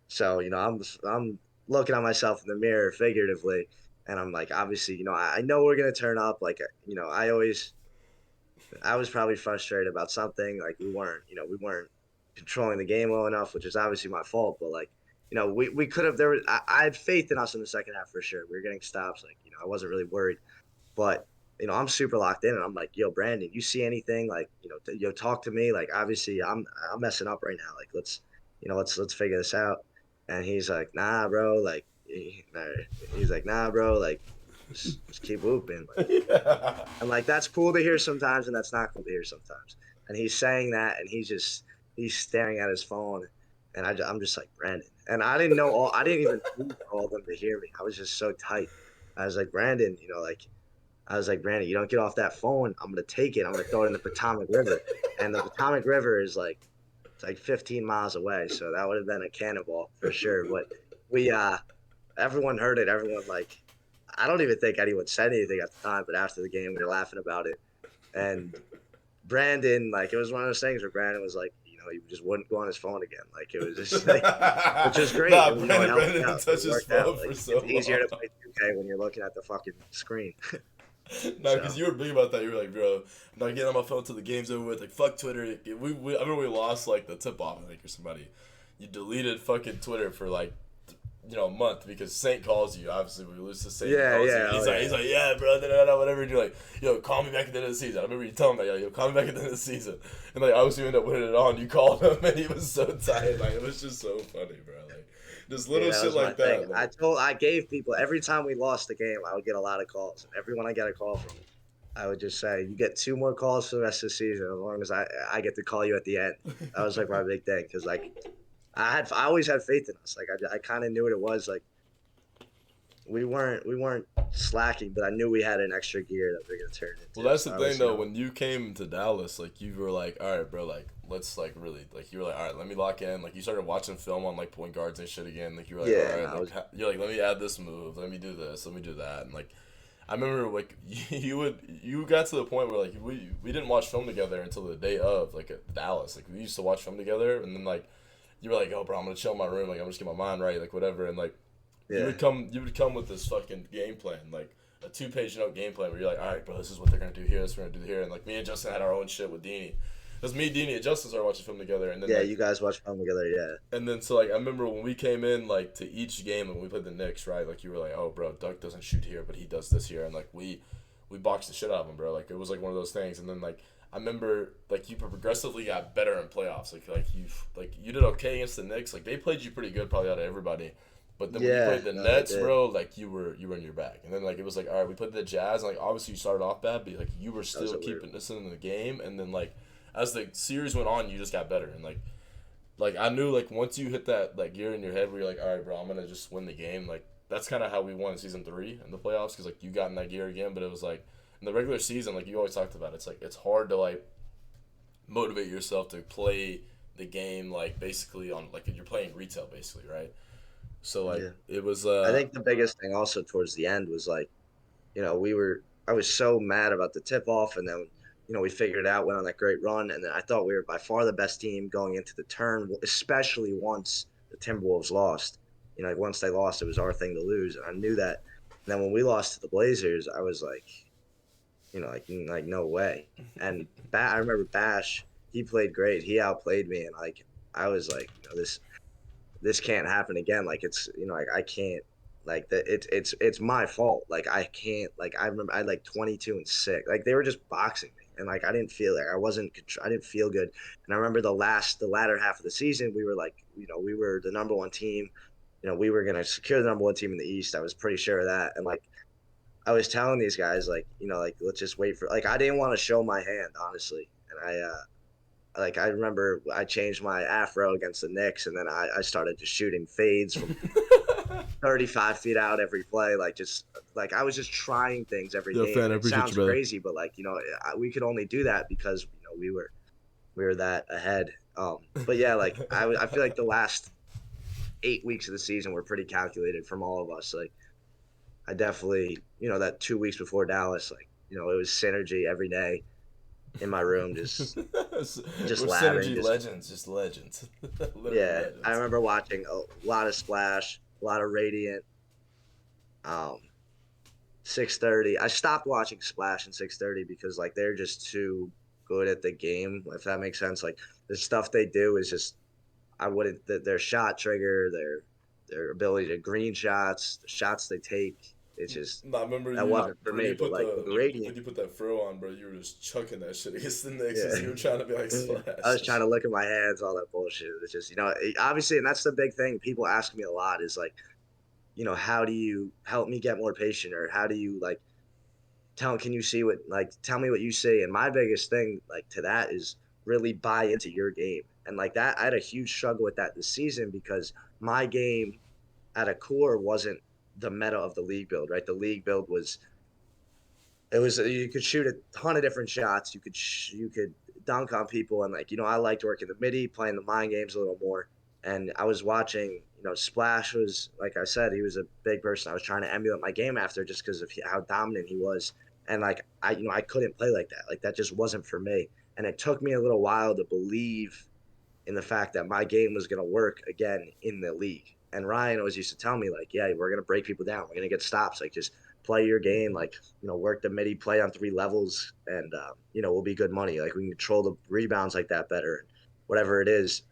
So, I'm looking at myself in the mirror figuratively, and I'm like, obviously, I know we're gonna turn up. Like, I was probably frustrated about something. Like we weren't controlling the game well enough, which is obviously my fault. But like, we could have. I had faith in us in the second half for sure. We were getting stops. Like, I wasn't really worried. But I'm super locked in, and I'm like, yo, Brandon, you see anything? Like, talk to me. Like, obviously, I'm messing up right now. Like, let's figure this out. And he's like, nah, bro. Like, he's like, nah, bro. Like, just keep whooping. Like, Yeah. and like that's cool to hear sometimes, and that's not cool to hear sometimes. And he's saying that, and he's staring at his phone, and I'm just like, Brandon. And I didn't even need all of them to hear me. I was just so tight. I was like, Brandon, I was like, Brandon, you don't get off that phone, I'm gonna take it. I'm gonna throw it in the Potomac River, and the Potomac River is like it's like 15 miles away, so that would have been a cannonball for sure. But we everyone heard it. Everyone, like, I don't even think anyone said anything at the time, but after the game, we were laughing about it. And Brandon, like it was one of those things where Brandon was like, he just wouldn't go on his phone again. Like it was just like, which was great. Nah, It helped me Brandon didn't out. touch It his worked out. phone Like for so it's easier to long. play 2K when you're looking at the fucking screen. No, because So you were big about that. You were like, bro, I'm not getting on my phone till the game's over with. Like, fuck Twitter. I remember we lost like the tip off, I think, or somebody. You deleted fucking Twitter for like, a month because Saint calls you. Obviously, we lose to Saint. He yeah, calls you. yeah, oh He's yeah. like, yeah, bro, da, da, da, whatever. And you're like, yo, call me back at the end of the season. I remember you telling me, yo, call me back at the end of the season. And like, obviously, you ended up winning it all. And you called him, and he was so tired. Like, it was just so funny, bro. Like, just Yeah, little that shit was my like thing. that. Like, I gave people every time we lost the game, I would get a lot of calls. Everyone I get a call from, I would just say, "You get 2 more calls for the rest of the season, as long as I get to call you at the end." That was like my big thing because like I always had faith in us. Like I kind of knew what it was. Like we weren't slacking, but I knew we had an extra gear that we are gonna turn well, into. that's the So I thing was, though. When you came to Dallas, like you were like, all right, bro, like let's like really like you were like, all right, let me lock in. Like you started watching film on like point guards and shit again. Like you were like, yeah, all no, right, I like was you're like, let me add this move, let me do this, let me do that, and like I remember like you got to the point where like we didn't watch film together until the day of like at Dallas. Like we used to watch film together, and then like you were like, oh, bro, I'm gonna chill in my room, like I'm just get my mind right, like whatever, and like yeah. you would come with this fucking game plan, like a 2-page note game plan where you're like, all right, bro, this is what they're gonna do here, this is what we're gonna do here, and like me and Justin had our own shit with Deanie. Because me, Deanie, and Justin started watching film together, and then Yeah, like, you guys watch film together. Yeah, and then so like I remember when we came in like to each game when we played the Knicks, right? Like you were like, oh, bro, Doug doesn't shoot here, but he does this here, and like we boxed the shit out of him, bro. Like it was like one of those things, and then like I remember like you progressively got better in playoffs. You did okay against the Knicks. Like they played you pretty good, probably out of everybody. But then when you yeah, played the no, they Nets, did. bro, like you were in your bag. And then like it was like, all right, we played the Jazz, and like obviously you started off bad, but like you were That was still a weird keeping one. this in the game. And then like as the series went on, you just got better. And like I knew like once you hit that like gear in your head where you're like, all right, bro, I'm gonna just win the game. Like that's kind of how we won season 3 in the playoffs because like you got in that gear again. But it was like in the regular season, like you always talked about, it's like it's hard to like motivate yourself to play the game like basically on like you're playing retail basically, right? So like Yeah. it was I think the biggest thing also towards the end was like, I was so mad about the tip off, and then, we figured it out, went on that great run, and then I thought we were by far the best team going into the turn, especially once the Timberwolves lost. Like once they lost, it was our thing to lose, and I knew that. And then when we lost to the Blazers, I was like, like no way. And I remember Bash, he played great. He outplayed me, and like I was like, this can't happen again. Like it's like I can't like that it's my fault. Like I can't like I remember I had like 22-6. Like they were just boxing me. And like I didn't feel like I didn't feel good. And I remember the latter half of the season, we were like, we were the number one team. We were gonna secure the number one team in the East. I was pretty sure of that. And like I was telling these guys, like, like let's just wait for like I didn't want to show my hand, honestly. And I remember I changed my afro against the Knicks, and then I started just shooting fades from 35 feet out every play, like just like I was just trying things every yeah, game. fan. And I it appreciate you, sounds brother. crazy, but like we could only do that because we were that ahead. But yeah, like I feel like the last 8 weeks of the season were pretty calculated from all of us. Like I definitely that 2 weeks before Dallas, like it was synergy every day in my room, just We're labbing, synergy just legends, just legends, literally yeah. I legends. remember watching a lot of Splash, a lot of Radiant. 6:30. I stopped watching Splash and 6:30 because like they're just too good at the game, if that makes sense. Like the stuff they do is just I wouldn't their shot trigger, their ability to green shots, the shots they take. It's just No, I remember that you wasn't for when me. you But put like with the the when Radiant, you put that fro on, bro. You were just chucking that shit against the Knicks yeah. as you were trying to be like I splash. was trying to look at my hands, all that bullshit. It's just, obviously, and that's the big thing. People ask me a lot is like, how do you help me get more patient, or how do you like can you see tell me what you see? And my biggest thing like to that is really buy into your game. And like that, I had a huge struggle with that this season because my game at a core wasn't the meta of the league build, right? The league build was it was you could shoot a ton of different shots. You could dunk on people, and like I liked working the midi, playing the mind games a little more. And I was watching, Splash was like I said, he was a big person. I was trying to emulate my game after just because of how dominant he was. And like I couldn't play like that. Like that just wasn't for me. And it took me a little while to believe in the fact that my game was going to work again in the league. And Ryan always used to tell me like, yeah, we're going to break people down. We're going to get stops. Like just play your game, like, work the midi, play on 3 levels, and we'll be good money. Like we can control the rebounds like that better, whatever it is.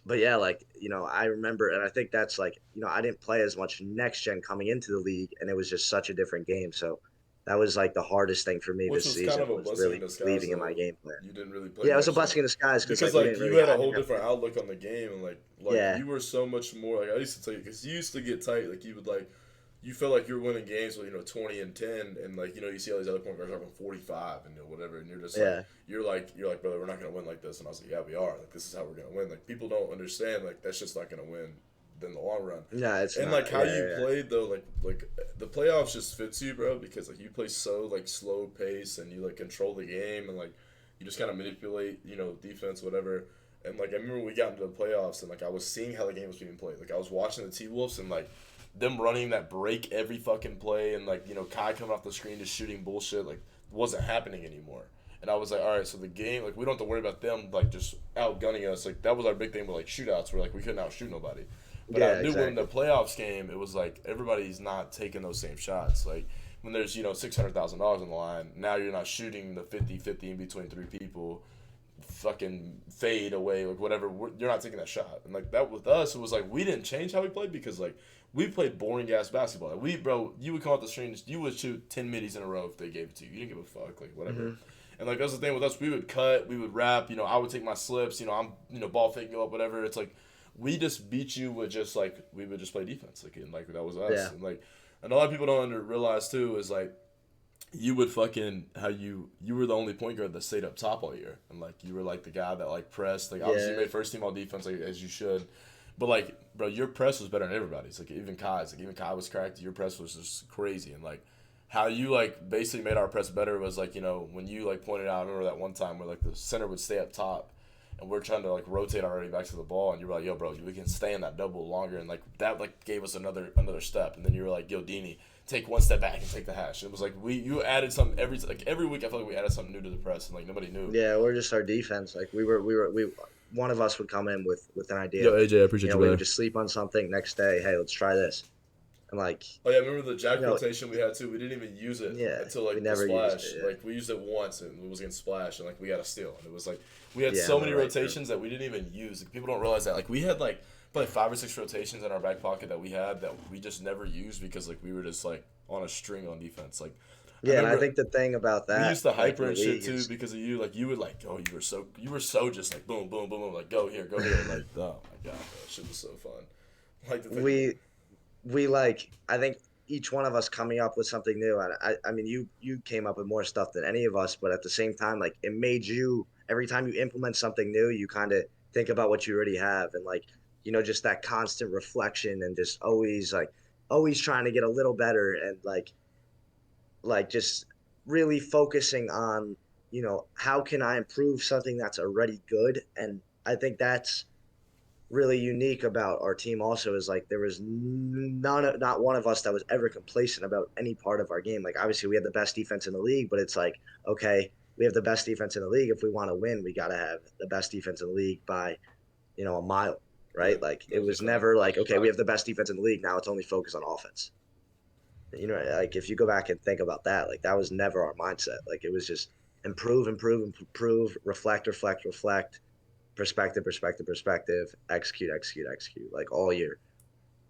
But yeah, like, I remember, and I think that's like, I didn't play as much next gen coming into the league, and it was just such a different game. So that was like the hardest thing for me Which this was kind season of a was blessing in really disguise, believing in my though. game plan. You didn't really play Yeah, it was a next gen. blessing in disguise because Because like we like didn't you really, had a I whole didn't have different to. outlook on the game, and like Yeah, you were so much more like I used to tell you because you used to get tight, like you would like you felt like you were winning games with 20 and 10, and like you see all these other point guards having 45 and whatever, and you're just like yeah, you're like brother, we're not gonna win like this, and I was like, yeah, we are, like this is how we're gonna win. Like people don't understand, like that's just not gonna win in the long run. no, it's And not. like how Yeah, you yeah, played though, like the playoffs just fits you, bro, because like you play so like slow pace and you like control the game and like you just kind of manipulate, defense, whatever. And like I remember when we got into the playoffs and like I was seeing how the game was being played. Like I was watching the T Wolves and like them running that break every fucking play and like Kai coming off the screen just shooting bullshit like wasn't happening anymore. And I was like, all right, so the game, like we don't have to worry about them like just outgunning us. Like that was our big thing with like shootouts where like we couldn't outshoot nobody. But I yeah, knew when the exactly. playoffs game, it was like everybody's not taking those same shots. Like when there's $600,000 on the line, now you're not shooting the 50-50 in between three people, fucking fade away like whatever. You're not taking that shot. And like that with us, it was like we didn't change how we played because like we played boring ass basketball. Like, you would come out the screens, you would shoot 10 middies in a row if they gave it to you. You didn't give a fuck, like whatever. Hmm. And like that's the thing with us, we would cut, we would rap. I would take my slips. I'm ball faking up, whatever. It's like we just beat you with just like we would just play defense, like and like that was us. Yeah, And a lot of people don't realize too is like you would fucking how you were the only point guard that stayed up top all year, and like you were like the guy that like pressed. Like obviously you yeah, made first team all defense like as you should, but like bro, your press was better than everybody's. Like even Kai's, like even Kai was cracked. Your press was just crazy, and like how you like basically made our press better was like when you like pointed out. I remember that one time where like the center would stay up top and we're trying to like rotate already back to the ball, and you were like, "Yo, bro, we can stay in that double longer," and like that like gave us another step, and then you were like, "Yo, Dini, take one step back and take the hash." And it was like you added something every week. I feel like we added something new to the press, and like nobody knew. yeah. We're just our defense. Like we one of us would come in with an idea. Yo, AJ, I appreciate you, We would brother. just sleep on something. Next day, hey, let's try this. And like, Oh yeah, remember the jack you know, rotation we had too? We didn't even use it yeah, until we like the never used splash. it. Like we used it once, and it was against splash, and like we got a steal, and it was like we had Yeah, so am I many right? Too? rotations that we didn't even use. Like, people don't realize that. Like we had like probably 5 or 6 rotations in our back pocket that we had that we just never used because like we were just like on a string on defense. Like I Yeah, and I remember think the thing about we that, used to like hyper in the and shit league, too is because of you. Like you would like, oh, you were so just like boom, boom, boom, boom, like go here, go here. Like oh my god, that shit was so fun. Like the thing. we like I think each one of us coming up with something new. And I mean you came up with more stuff than any of us, but at the same time, like it made you every time you implement something new, you kind of think about what you already have, and like just that constant reflection and just always trying to get a little better, and like just really focusing on how can I improve something that's already good. And I think that's really unique about our team also is like there was not one of us that was ever complacent about any part of our game. Like obviously we had the best defense in the league, but it's like, okay, we have the best defense in the league. If we want to win, we got to have the best defense in the league by a mile, Yeah, right? Like that it was a was fact. never like, okay, we have the best defense in the league, now it's only focused on offense. Like if you go back and think about that, like that was never our mindset. Like it was just improve, improve, improve, reflect, reflect, reflect, perspective, execute, execute, execute, like all year.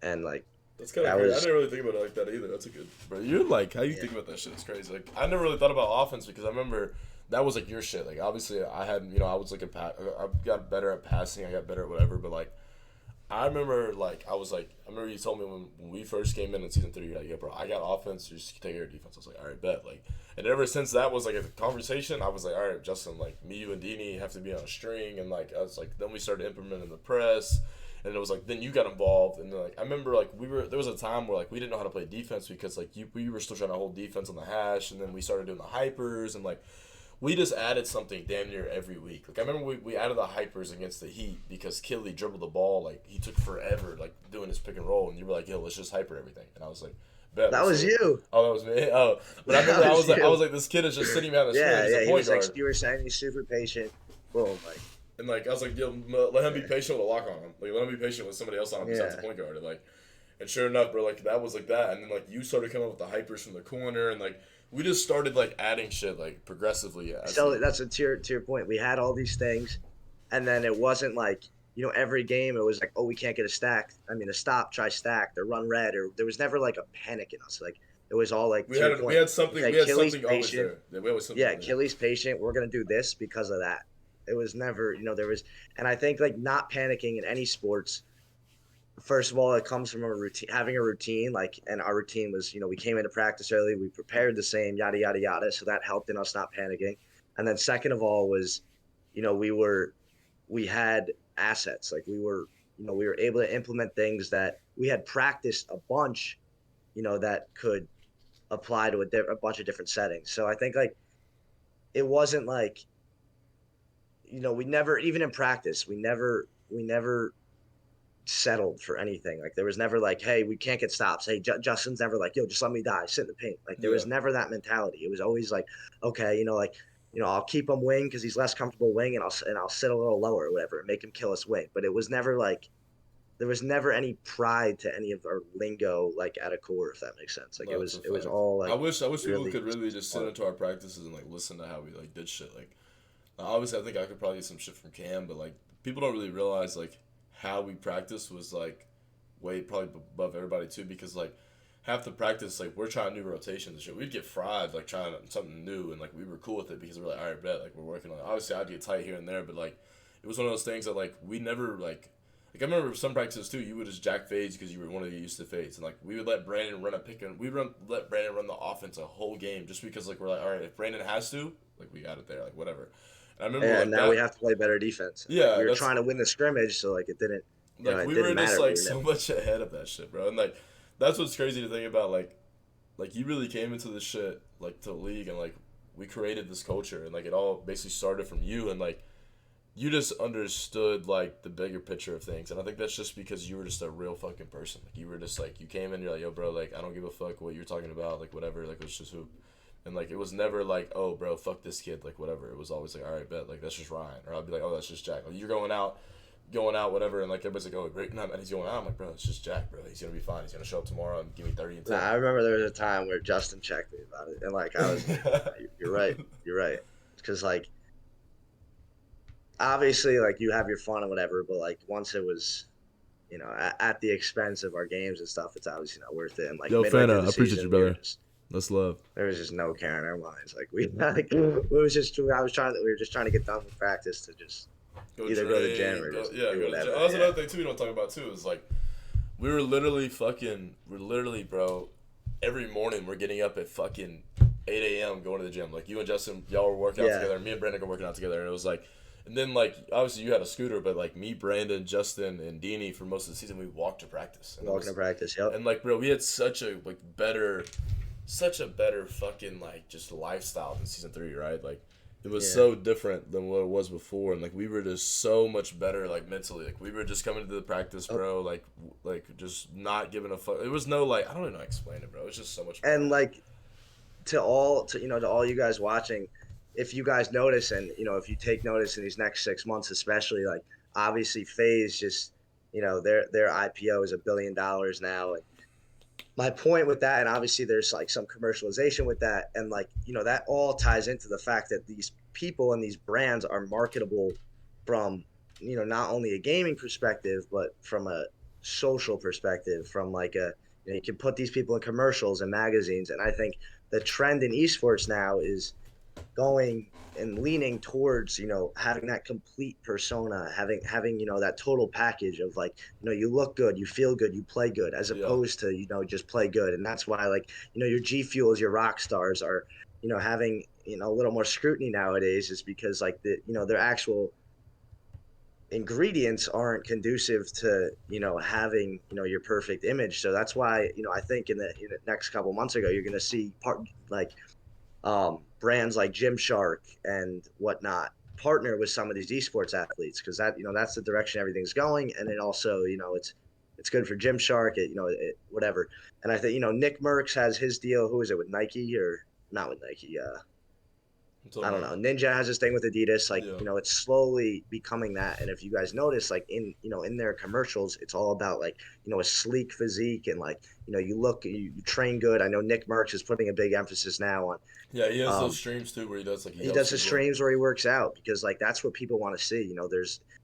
And like That's kind of that crazy. I was didn't really think about it like that either. That's a good. Bro, you're like how you yeah, think about that shit is crazy. Like I never really thought about offense because I remember that was like your shit. Like obviously I had I was like I got better at passing. I got better at whatever. But like I remember like I remember you told me when we first came in season 3, you're like, yeah, bro, I got offense. You just take care of defense. I was like, all right, bet. Like, and ever since that was like a conversation, I was like, all right, Justin, like me, you, and Dini have to be on a string, and like I was like, then we started implementing the press, and it was like then you got involved, and then, like I remember like there was a time where like we didn't know how to play defense because like we were still trying to hold defense on the hash, and then we started doing the hypers, and like we just added something damn near every week. Like I remember we added the hypers against the Heat because Killy dribbled the ball. Like he took forever like doing his pick and roll, and you were like, "Yo, let's just hyper everything." And I was like, Bet, That let's was see it. you. Oh, that was me. Oh, but I remember That was I you. was like, this kid is just sitting behind the screen. Yeah, He's a yeah. He point was like, guard, you were saying he's super patient. Boom, like, and like I was like, yo, let him be yeah, patient with a lock on him. Like, let him be patient with somebody else on him besides a yeah. point guard. And like, and sure enough, bro, like that was like that. And then like you started coming up with the hypers from the corner, and like we just started like adding shit like progressively as So the that's to your point. We had all these things, and then it wasn't like every game it was like, oh, we can't get a stack. I mean, a stop, try stacked, or run red, or there was never like a panic in us. Like it was all like to your we point. had Okay, we had Achilles something always patient. there. Yeah, we always something Yeah, there. Achilles patient. We're gonna do this because of that. It was never, there was, and I think like not panicking in any sports. First of all, it comes from a routine, having a routine. Like, and our routine was, we came into practice early, we prepared the same, yada yada yada. So that helped in us not panicking. And then second of all was, we had assets. Like we were able to implement things that we had practiced a bunch, that could apply to a bunch of different settings. So I think like it wasn't like we never, even in practice, we never settled for anything. Like there was never like, hey, we can't get stops. Hey, Justin's never like, yo, just let me die, sit in the paint. Like there Yeah, was never that mentality. It was always like, okay, like I'll keep him wing because he's less comfortable wing, and I'll sit a little lower or whatever and make him kill us wing. But it was never like there was never any pride to any of our lingo like at a core, if that makes sense. Like no, it's a it was fact. all like I wish people really could really just sit smart. into our practices and like listen to how we like did shit. Like obviously, I think I could probably get some shit from Cam, but like people don't really realize like how we practice was like way probably above everybody too, because like half the practice like we're trying new rotations and shit. We'd get fried like trying something new, and like we were cool with it because we're like, all right, bet, like we're working on it. Obviously, I'd get tight here and there, but like it was one of those things that like we never like I remember some practices too. You would just jack fades because you were one of the used to fades, and like we would let Brandon run a pick and let Brandon run the offense a whole game just because like we're like, all right, if Brandon has to, like we got it there, like whatever. And I remember And like now we that. have to play better defense. And like Yeah, we were that's trying to win the scrimmage, so like like it we didn't were just matter. We like were so never. much ahead of that shit, bro. And like that's what's crazy to think about. Like you really came into this shit like to the league, and like we created this culture, and like it all basically started from you, and like you just understood like the bigger picture of things. And I think that's just because you were just a real fucking person. Like you were just like you came in, you're like, yo, bro, like I don't give a fuck what you're talking about, like whatever, like let's just hoop. And like it was never like, oh, bro, fuck this kid, like whatever. It was always like, all right, bet, like that's just Ryan, or I'll be like, oh, that's just Jack. Like you're going out, whatever, and like everybody's like, oh, great, no, and he's going out. I'm like, bro, it's just Jack, bro. He's gonna be fine. He's gonna show up tomorrow and give me 30 and Nah, 10. I remember there was a time where Justin checked me about it, and like I was like, nah, you're right, you're right, because like obviously like you have your fun and whatever, but like once it was at the expense of our games and stuff, it's obviously not worth it. And like Yo, midway through Fanta, the I appreciate season, you, we were brother. just That's love. there was just no care in our minds. Like we was just I was trying we were just trying to get done with practice to just Go either go to the gym train, or go just yeah, do go to the gym. whatever. Oh, that's Yeah. another thing too we don't talk about too is like we're literally, bro. Every morning we're getting up at fucking 8 a.m. going to the gym. Like you and Justin, y'all were working out Yeah. together. And me and Brandon were working out together, and it was like, and then like obviously you had a scooter, but like me, Brandon, Justin, and Deanie for most of the season we walked to practice. And it Walking was, to practice. Yep. and like bro, we had such a better fucking like just lifestyle than season 3, right? Like it was Yeah. so different than what it was before, and like we were just so much better like mentally. Like we were just coming to the practice, Oh, bro, like just not giving a fuck. It was no like I don't even know how to explain it, bro. It's just so much and better. like to all you guys watching, if you guys notice and if you take notice in these next 6 months, especially like obviously Phase just their IPO is $1 billion now, and my point with that, and obviously there's like some commercialization with that, and like that all ties into the fact that these people and these brands are marketable from not only a gaming perspective but from a social perspective, from like you can put these people in commercials and magazines. And I think the trend in esports now is going and leaning towards having that complete persona, having that total package of like you look good, you feel good, you play good, as Yeah. opposed to just play good. And that's why like your G Fuels, your rock stars are having a little more scrutiny nowadays, is because like their actual ingredients aren't conducive to having your perfect image. So that's why I think in the next couple months ago you're going to see like brands like Gymshark and whatnot partner with some of these esports athletes, because that's the direction everything's going. And it also it's good for Gymshark, whatever. And I think, Nick Merckx has his deal. Who is it with Nike or not with Nike? I'm talking I don't about, know. Ninja has this thing with Adidas. Like, yeah. it's slowly becoming that. And if you guys notice, like in their commercials, it's all about like, a sleek physique and like, you train good. I know Nick Merckx is putting a big emphasis now on, Yeah, he has those um, streams too where he does like he he helps does his people. streams where he works out because like that's what people want to see.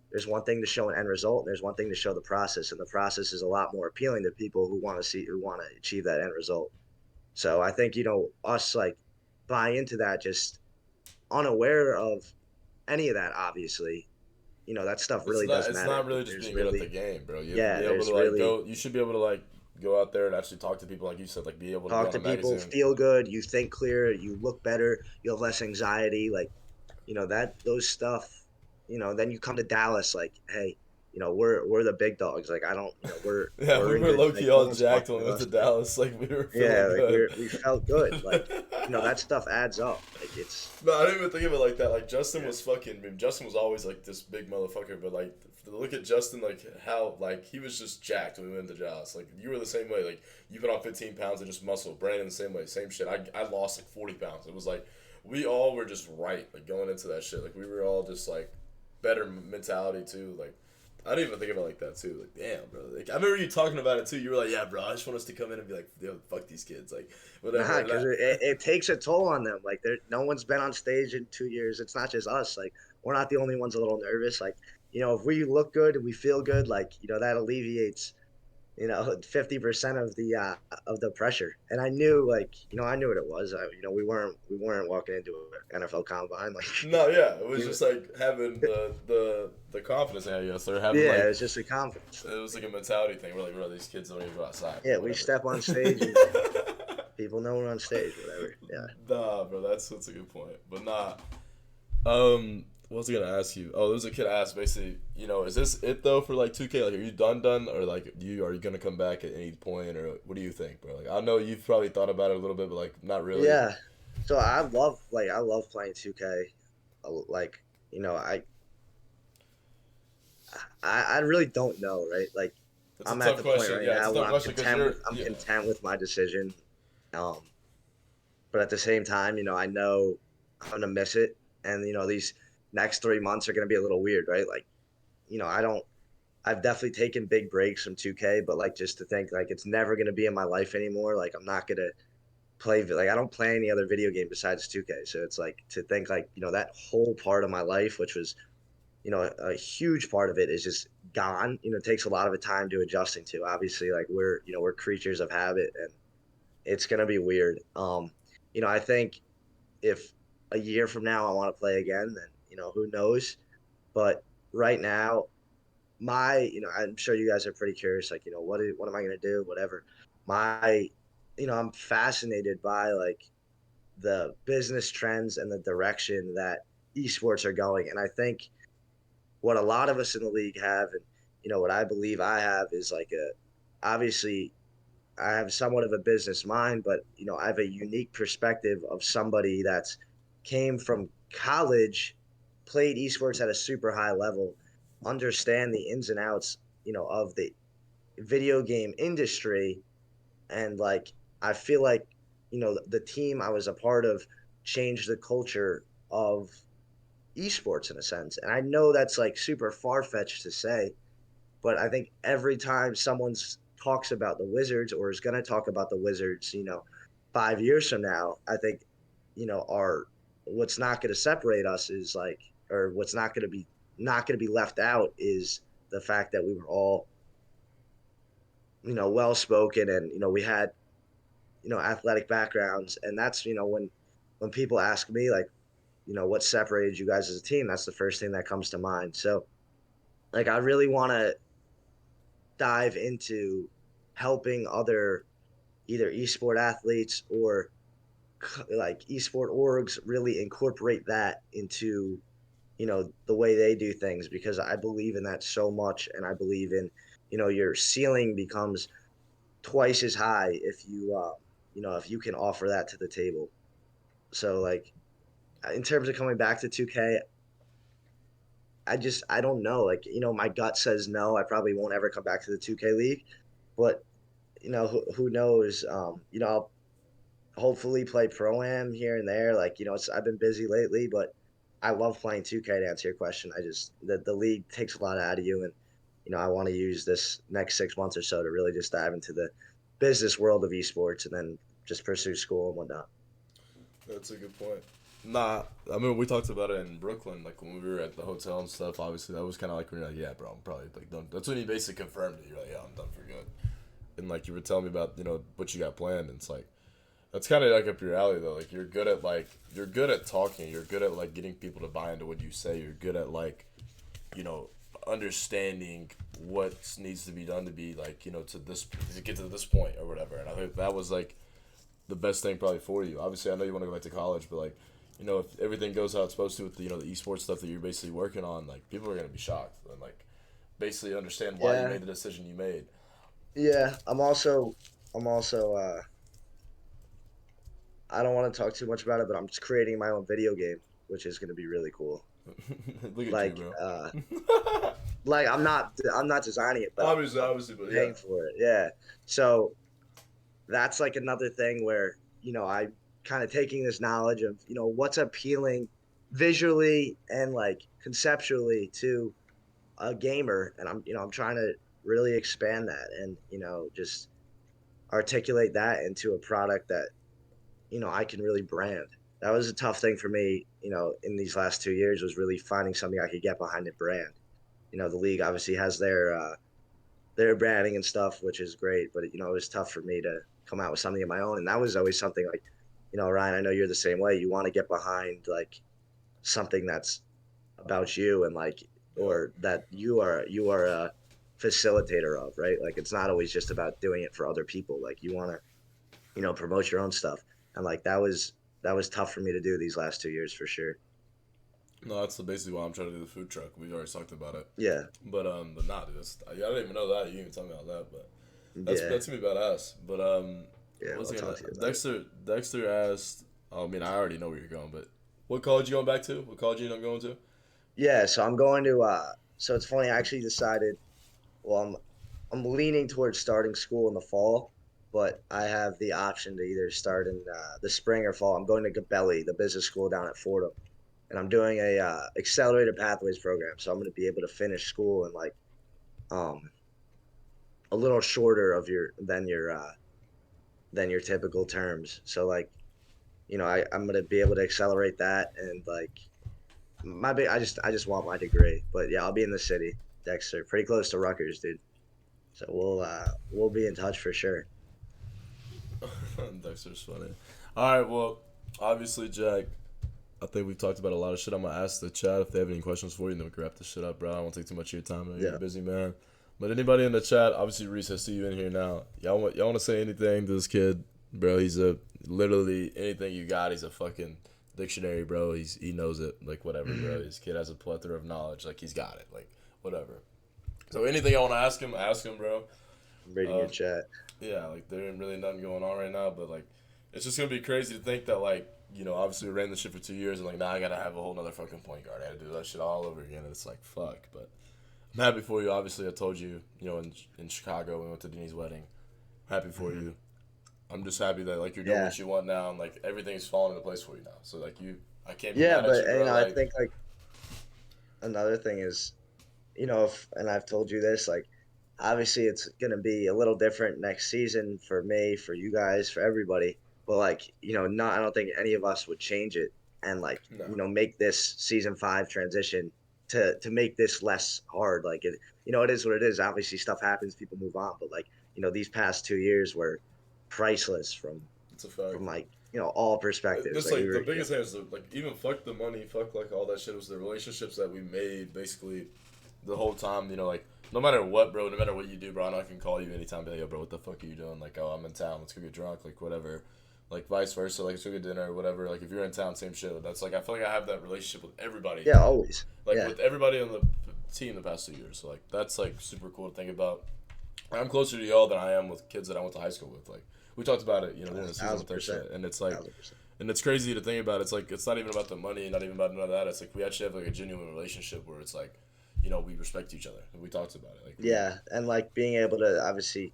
There's one thing to show an end result, and there's one thing to show the process, and the process is a lot more appealing to people who want to achieve that end result. So I think us like buy into that just unaware of any of that. Obviously, that stuff It's really not. does It's matter. not really just There's being good at the really game, bro. You have to yeah, be able to there's like really go. You should be able to like go out there and actually talk to people, like you said, like be able to be talk on a to people, magazine. feel good, you think clear, you look better, you have less anxiety, like that those stuff, then you come to Dallas like, hey, we're the big dogs. Like I don't, Yeah, we we're in were good low like key no all one's jacked fucking when we with went to us. Like Dallas. Like we were feeling yeah, like good. we felt good. Like, that stuff adds up. Like it's No, I didn't even think of it like that. Like Justin yeah. was fucking. I mean, Justin was always like this big motherfucker, but like look at Justin, like how like he was just jacked when we went to Dallas. Like you were the same way. Like you put on 15 pounds and just muscle. Brandon the same way, same shit. I lost like 40 pounds. It was like we all were just right. Like going into that shit. Like we were all just like better mentality too. Like I didn't even think of it like that too. Like damn, bro. Like I remember you talking about it too. You were like, yeah, bro. I just want us to come in and be like, yo, fuck these kids. Like Nah, whatever. because it takes a toll on them. Like no one's been on stage in 2 years. It's not just us. Like we're not the only ones a little nervous. Like if we look good and we feel good, like that alleviates 50% of the pressure. And I knew like I knew what it was. We weren't walking into an NFL combine like No, yeah, it was we, just like having the confidence, I guess, or having yeah, like it's just a confidence. it was like a mentality thing. We're like, bro, these kids don't even go outside, Yeah, but we whatever. step on stage and people know we're on stage. Whatever. Yeah. Nah, bro, that's a good point. But nah, what was I gonna ask you? Oh, there was a kid asked basically, is this it though for like 2K? Like, are you done, or like are you gonna come back at any point, or what do you think, bro? Like, I know you've probably thought about it a little bit, but like, not really. Yeah. So I love playing 2K. Like I really don't know, right? Like It's a I'm at tough the point question. right Yeah, it's a now where tough I'm question because content you're with I'm yeah. content with my decision. Um, but at the same time, I know I'm gonna miss it, and these next 3 months are gonna be a little weird, right? Like I don't. I've definitely taken big breaks from 2K, but like just to think like it's never gonna be in my life anymore. Like I'm not gonna play like I don't play any other video game besides 2K. So it's like to think like that whole part of my life, which was a huge part of it is just gone. It takes a lot of time to adjusting to. Obviously, like we're creatures of habit, and it's gonna be weird. I think if a year from now I want to play again, then who knows. But right now, I'm sure you guys are pretty curious. Like, what am I gonna do? Whatever. My, I'm fascinated by like the business trends and the direction that esports are going, and I think what a lot of us in the league have, and what I believe I have is like obviously I have somewhat of a business mind, but I have a unique perspective of somebody that's came from college, played esports at a super high level, understand the ins and outs, of the video game industry, and like I feel like the team I was a part of changed the culture of esports in a sense. And I know that's like super far fetched to say, but I think every time someone's talks about the Wizards or is going to talk about the Wizards, 5 years from now, I think, our what's not going to separate us is like, or what's not going to be left out is the fact that we were all, well spoken, and we had athletic backgrounds, and that's when people ask me like what separated you guys as a team, that's the first thing that comes to mind. So like I really want to dive into helping other either esport athletes or like esport orgs really incorporate that into the way they do things, because I believe in that so much, and I believe in your ceiling becomes twice as high if you can offer that to the table. So like in terms of coming back to 2K, I don't know. Like, my gut says no. I probably won't ever come back to the 2K League, but who knows? I'll hopefully play pro am here and there. Like, I've been busy lately, but I love playing 2K to answer your question. The league takes a lot out of you, and I want to use this next 6 months or so to really just dive into the business world of esports and then just pursue school and whatnot. That's a good point. Nah, I mean we talked about it in Brooklyn, like when we were at the hotel and stuff. Obviously, that was kind of like when you're like, yeah, bro, I'm probably like done. That's when you basically confirmed it. You're like, yeah, I'm done for good. And like you were telling me about what you got planned, and it's like that's kind of like up your alley though. Like you're good at talking. You're good at like getting people to buy into what you say. You're good at like you know understanding what needs to be done to be like to get to this point or whatever. And I think that was like the best thing probably for you. Obviously, I know you want to go back to college, but like if everything goes how it's supposed to with the esports stuff that you're basically working on, like people are gonna be shocked and like basically understand why you Yeah, made the decision you made. yeah. I'm also. I don't want to talk too much about it, but I'm just creating my own video game, which is going to be really cool. Look at you, Like, bro. like I'm not designing it, but Obviously, I'm obviously, but yeah. paying for it. Yeah. So that's like another thing where I kind of taking this knowledge of what's appealing visually and like conceptually to a gamer, and I'm trying to really expand that and just articulate that into a product that I can really brand. That was a tough thing for me, in these last 2 years, was really finding something I could get behind and brand. The league obviously has their branding and stuff, which is great, but it was tough for me to come out with something of my own. And that was always something like, Ryan, I know you're the same way. You want to get behind like something that's about you and like, Yep. or that you are a facilitator of, right? Like it's not always just about doing it for other people. Like you want to promote your own stuff. And like that was tough for me to do these last 2 years for sure. No, that's basically why I'm trying to do the food truck. We already talked about it. Yeah, But nah, dude, I didn't even know that. You didn't even tell me all that, but yeah, that's gonna be badass. But yeah. what was I'll I gonna? talk to you about it. Dexter asked. I mean, I already know where you're going, but what college you going back to? What college you end up going to? Yeah, so I'm going to. So it's funny. I actually decided. Well, I'm leaning towards starting school in the fall, but I have the option to either start in the spring or fall. I'm going to Gabelli, the business school down at Fordham, and I'm doing a accelerated pathways program. So I'm going to be able to finish school in like um a little shorter of your than your typical terms. So like I'm gonna be able to accelerate that and like I just want my degree. But yeah, I'll be in the city, Dexter, pretty close to Rutgers, dude. So we'll be in touch for sure. Dexter's funny. All right, well, obviously, Jack. I think we've talked about a lot of shit. I'm gonna ask the chat if they have any questions for you, and then we can wrap this shit up, bro. I don't want to take too much of your time. I know you're a Yeah. busy man. But anybody in the chat, obviously Reese, I see you in here now. Y'all want to say anything to this kid, bro? He's a literally anything you got. He's a fucking dictionary, bro. He knows it. Like whatever, bro. This kid has a plethora of knowledge. Like he's got it. Like whatever. So anything I want to ask him, bro. I'm reading your Uh, chat. yeah, like there ain't really nothing going on right now, but like it's just gonna be crazy to think that like obviously we ran this shit for 2 years and like now I gotta have a whole nother fucking point guard. I gotta do that shit all over again. And it's like fuck, but I'm happy for you. Obviously, I told you, in Chicago we went to Denny's wedding. I'm happy for you. I'm just happy that like you're doing Yeah. what you want now and like everything's falling into place for you now. So like I can't be Yeah, mad at but you, bro. I Like think like another thing is, if, and I've told you this, like obviously it's gonna be a little different next season for me, for you guys, for everybody. But like, not I don't think any of us would change it and like, no, make this season 5 transition to make this less hard. Like it is what it is. Obviously stuff happens, people move on, but like, these past 2 years were priceless it's a fact. from like, all perspectives. Just Like we like the were, biggest thing is like even fuck the money, fuck like all that shit. It was the relationships that we made basically the whole time. Like no matter what, bro, no matter what you do, bro, I can call you anytime. Be like, yo, bro, what the fuck are you doing? Like, oh, I'm in town. Let's go get drunk. Like whatever. Like vice versa. Like let's go get dinner or whatever. Like if you're in town, same shit. That's like I feel like I have that relationship with everybody. yeah, always. Like Yeah. with everybody on the team the past 2 years. So like that's like super cool to think about. I'm closer to y'all than I am with kids that I went to high school with. Like we talked about it, during the season with Thousand their percent. shit, and it's like 1000%. And it's crazy to think about. It's like it's not even about the money, not even about none of that. It's like we actually have like a genuine relationship where it's like, we respect each other. And we talked about it. Like we, Yeah, and like being able to obviously,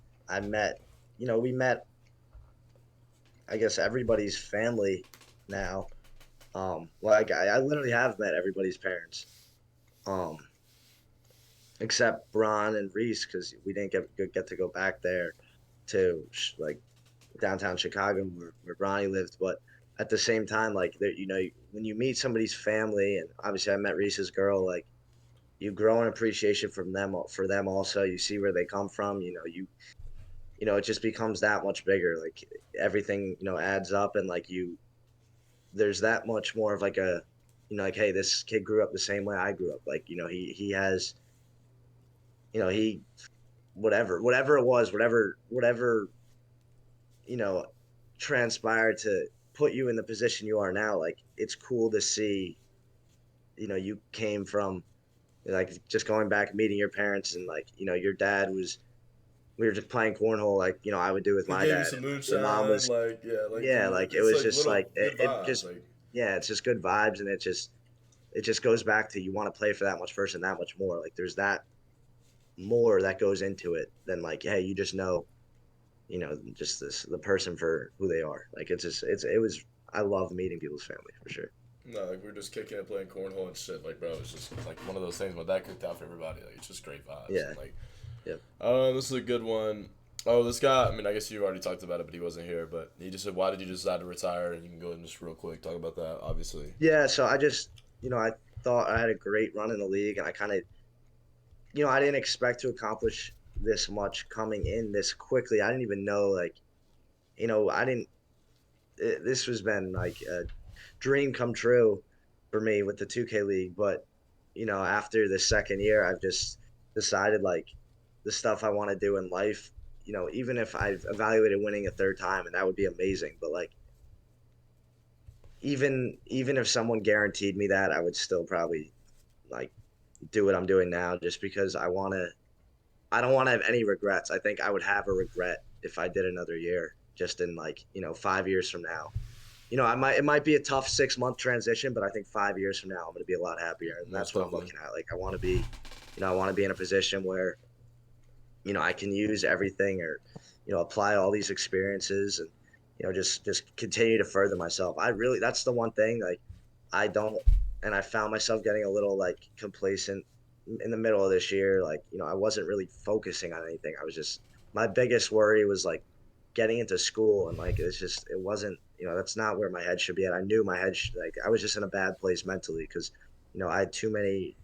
we met, I guess everybody's family now. Like I literally have met everybody's parents. Um, except Bron and Reese because we didn't get to go back there to like downtown Chicago where Ronnie lived. But at the same time, like there, when you meet somebody's family, and obviously I met Reese's girl, like you grow an appreciation from them for them also. You see where they come from. It just becomes that much bigger. Like everything, adds up, and like there's that much more of like like hey, this kid grew up the same way I grew up. Like he has, he whatever it was, whatever you know transpired to put you in the position you are now. Like it's cool to see, you came from like just going back and meeting your parents, and like your dad was we were just playing cornhole like I would do with he my gave you dad, some and like your mom moonshine. was Like yeah, like yeah, like it it's was like just little like good it vibes. just Like yeah, it's just good vibes, and it just goes back to you want to play for that much person that much more. Like there's that more that goes into it than like hey, you just know, just the person for who they are. Like it was I love meeting people's family for sure. no, like we're just kicking it, playing cornhole and shit. Like bro, it's just like one of those things. My dad cooked out for everybody. Like it's just great vibes. Yeah. And like, Yep. this is a good one. Oh, this guy. I mean, I guess you already talked about it, but he wasn't here. But he just said, "Why did you decide to retire?" And you can go ahead and just real quick talk about that. Obviously. Yeah. So I just, I thought I had a great run in the league, and I kind of, I didn't expect to accomplish this much coming in this quickly. I didn't even know, like, I didn't. This has been like a dream come true for me with the 2K league, but after the second year, I've just decided like the stuff I want to do in life. Even if I've evaluated winning a third time, and that would be amazing, but like even if someone guaranteed me that, I would still probably like do what I'm doing now just because I don't want to have any regrets. I think I would have a regret if I did another year just in like, 5 years from now. It might be a tough 6 month transition, but I think 5 years from now I'm gonna be a lot happier. And Most that's what I'm definitely. looking at. Like I want to be in a position where, I can use everything or, apply all these experiences and, just continue to further myself. That's the one thing like I don't, and I found myself getting a little like complacent in the middle of this year. Like, I wasn't really focusing on anything. My biggest worry was like getting into school and like, it wasn't, that's not where my head should be at. I knew my head, like, I was just in a bad place mentally because, I had too many,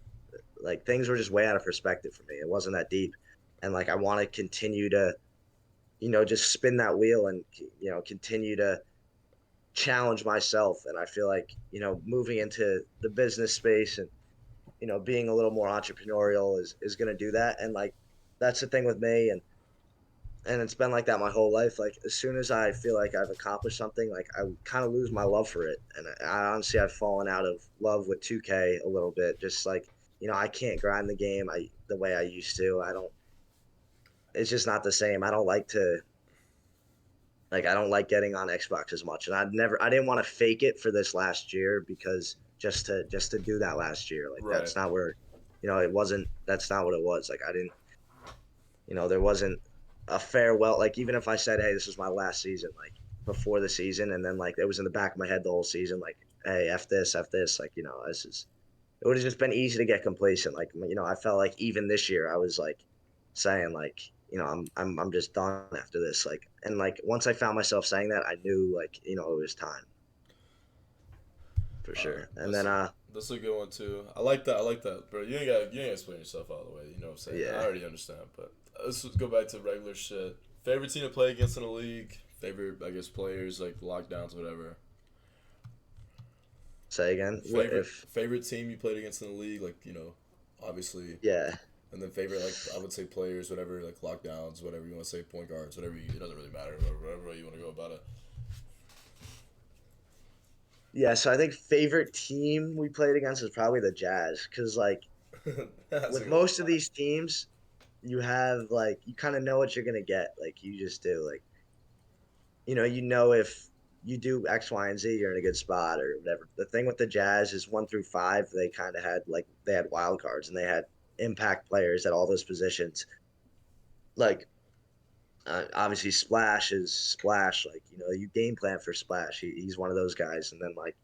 like, things were just way out of perspective for me. It wasn't that deep. And like, I want to continue to, just spin that wheel and, continue to, challenge myself. And I feel like, moving into the business space and, being a little more entrepreneurial is going to do that. And like, that's the thing with me. And it's been like that my whole life. Like as soon as I feel like I've accomplished something, like I kind of lose my love for it. And I honestly, I've fallen out of love with 2K a little bit. Just like, I can't grind the game the way I used to. I don't, it's just not the same. I don't like getting on Xbox as much, and I didn't want to fake it for this last year because just to do that last year, like Right. that's not where, it wasn't. That's not what it was. Like I didn't, there wasn't a farewell. Like even if I said, hey, this is my last season, like before the season, and then like it was in the back of my head the whole season, like hey, f this, like this is. It would have just been easy to get complacent. Like I felt like even this year I was like saying like I'm just done after this. Like and like once I found myself saying that, I knew like it was time for Uh, sure. And that's then a that's a good one too. I like that. I like that, bro. You ain't explain yourself all the way. You know what I'm saying? I yeah, already understand. But let's just go back to regular shit. Favorite team to play against in the league. Favorite, I guess, players like lockdowns, whatever. say again. What Favorite if favorite team you played against in the league, like obviously, yeah. and then favorite like I would say players, whatever, like lockdowns, whatever you want to say, point guards, whatever. It doesn't really matter, whatever way you want to go about it. Yeah, so I think favorite team we played against is probably the Jazz because like That's a with good one. most of these teams, you have like you kind of know what you're gonna get. Like you just do. Like if you do X, Y, and Z, you're in a good spot or whatever. The thing with the Jazz is 1 through 5, they kind of had like they had wild cards and they had impact players at all those positions. Like obviously Splash is Splash. Like you game plan for Splash. He's one of those guys. And then like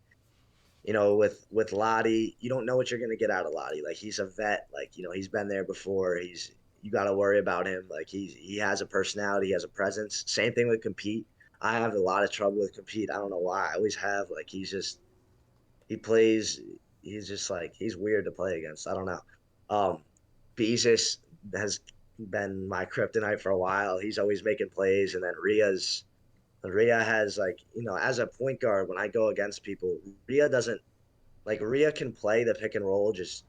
with Lottie, you don't know what you're gonna get out of Lottie. Like he's a vet. Like he's been there before. You got to worry about him. Like he has a personality, he has a presence. Same thing with Compete. I have a lot of trouble with Compete. I don't know why. I always have. Like he plays. He's just like he's weird to play against. I don't know. Beezus has been my kryptonite for a while. He's always making plays, and then Rhea has like as a point guard when I go against people, Rhea doesn't like Rhea can play the pick and roll just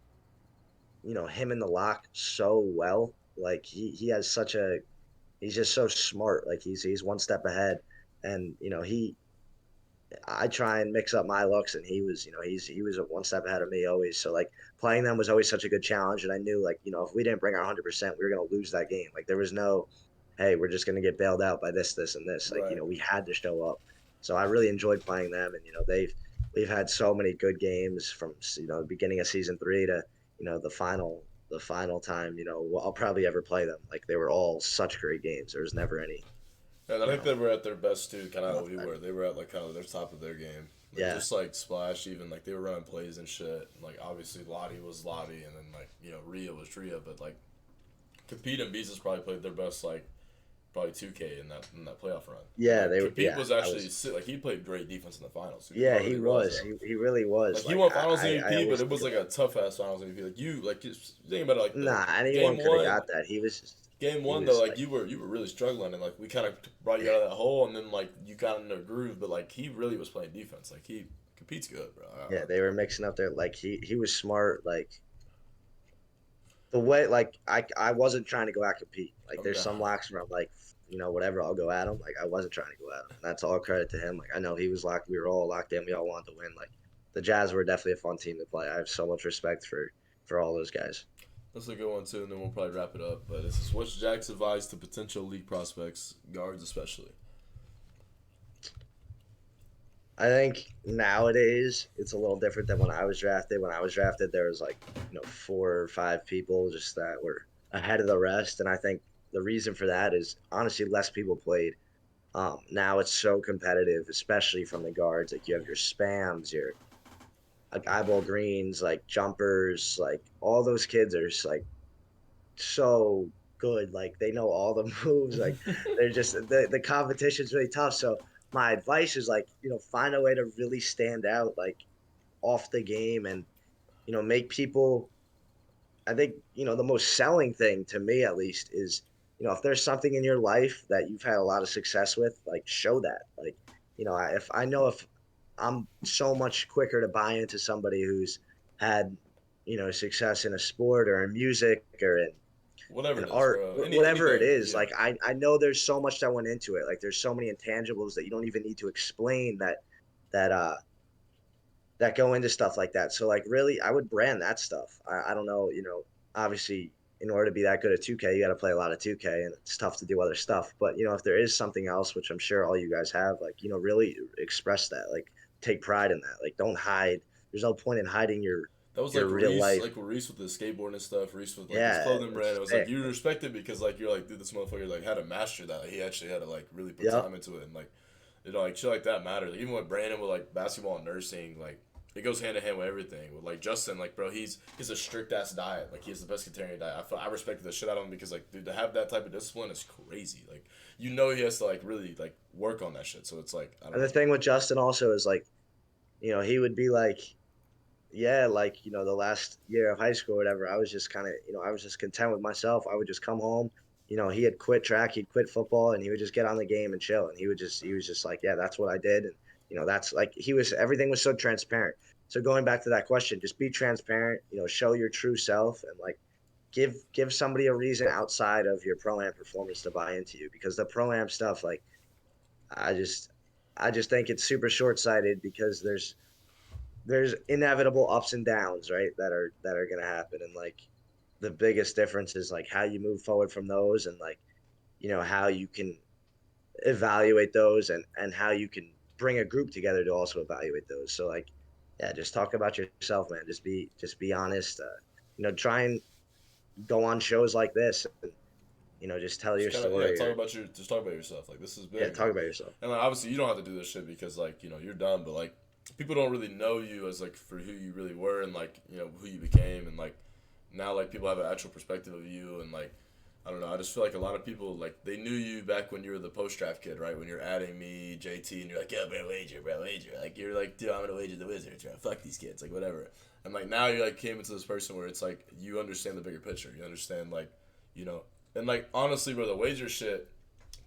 him in the lock so well. Like he has such a he's just so smart. Like he's one step ahead, and I try and mix up my looks, and he was 1 step ahead of me always. So like playing them was always such a good challenge, and I knew like if we didn't bring our 100%, we were gonna lose that game. Like there was no, hey, we're just gonna get bailed out by this, and this. Like Right. we had to show up. So I really enjoyed playing them, and we've had so many good games from the beginning of season 3 to the final time. I'll probably ever play them. Like they were all such great games. There was never any And I you think know they were at their best too, kind of how rough we were. edges. They were at like kind of their top of their game. Like Yeah. just like Splash, even like they were running plays and shit. Like obviously Lottie was Lottie, and then like Rhea was Rhea, but like Compete and Beezus probably played their best like probably 2K in that playoff run. And Yeah, like they were. Compete Yeah, was actually like he played great defense in the finals. People yeah, don't he really realize was. that. He really was. Like he Like won Finals I MVP, but always it think was of like that. a tough ass Finals MVP. Like just think about it like the Nah, anyone game could have one. got that. He was just. Game He one though, was like like. you were really struggling, and like we kind of brought you out of that hole, and then like you got in a groove, but like he really was playing defense. Like he competes good, bro. Yeah, they were mixing up there. Like he was smart. Like the way like I wasn't trying to go out compete. Like I'm there's not. some locks where I'm like whatever I'll go at him. Like I wasn't trying to go at him. That's all credit to him. Like I know he was locked. We were all locked in. We all wanted to win. Like the Jazz were definitely a fun team to play. I have so much respect for all those guys. That's a good one too, and then we'll probably wrap it up. But this is what's Jack's advice to potential league prospects, guards especially. I think nowadays it's a little different than when I was drafted. When I was drafted, there was like 4 or 5 people just that were ahead of the rest, and I think the reason for that is honestly less people played. Now it's so competitive, especially from the guards. Like you have your spams, your like eyeball greens, like jumpers, like all those kids are just like so good. Like they know all the moves. Like they're just the competition's really tough. So my advice is like find a way to really stand out like off the game and make people. I think the most selling thing to me at least is if there's something in your life that you've had a lot of success with, like show that. Like if I know if I'm so much quicker to buy into somebody who's had success in a sport or in music or Whatever in it is, art, bro. whatever it Anything, is. yeah. Like I know there's so much that went into it. Like there's so many intangibles that you don't even need to explain that that go into stuff like that. So like really, I would brand that stuff. I don't know, obviously in order to be that good at 2K, you got to play a lot of 2K, and it's tough to do other stuff. But if there is something else, which I'm sure all you guys have, like really express that. Like take pride in that. Like don't hide. There's no point in hiding That was your real life. Like Reese with the skateboard and stuff. Reese with like his Yeah, clothing brand. It it's was like sick. you respect it because like you're like, dude, this motherfucker like had to master that. Like, he actually had to like really put Yep. time into it, and like like shit like that matters. Like, even with Brandon with like basketball and nursing, like it goes hand in hand with everything. With like Justin, like bro, he's a strict ass diet. Like he has the pescatarian diet. I respected the shit out of him because like dude, to have that type of discipline is crazy. Like he has to like really like work on that shit. So it's like I don't And the know. thing with Justin also is like, he would be like, yeah, like, the last year of high school or whatever, I was just kind of, I was just content with myself. I would just come home. He had quit track, he'd quit football, and he would just get on the game and chill. And he was just like, yeah, that's what I did. And, that's like, everything was so transparent. So going back to that question, just be transparent, show your true self and like give somebody a reason outside of your pro am performance to buy into you because the pro am stuff, like, I just, I just think it's super short sighted because there's inevitable ups and downs, right? That are gonna happen, and like the biggest difference is like how you move forward from those, and like how you can evaluate those, and how you can bring a group together to also evaluate those. So like, yeah, just talk about yourself, man. Just be honest. Try and go on shows like this and just tell Just your kind of yeah, story or just talk about yourself. Like this is yeah, big. talk Like, about yourself. and like obviously you don't have to do this shit because like you're done, but like people don't really know you as like for who you really were and like who you became and like now like people have an actual perspective of you and like I don't know. I just feel like a lot of people like they knew you back when you were the post draft kid, right? When you're adding me, JT, and you're like, yeah, bro, wager. Like you're like, dude, I'm gonna wager the Wizards, bro. Fuck these kids, like whatever. And like now you like came into this person where it's like you understand the bigger picture. You understand like, you know, and like honestly, bro, the wager shit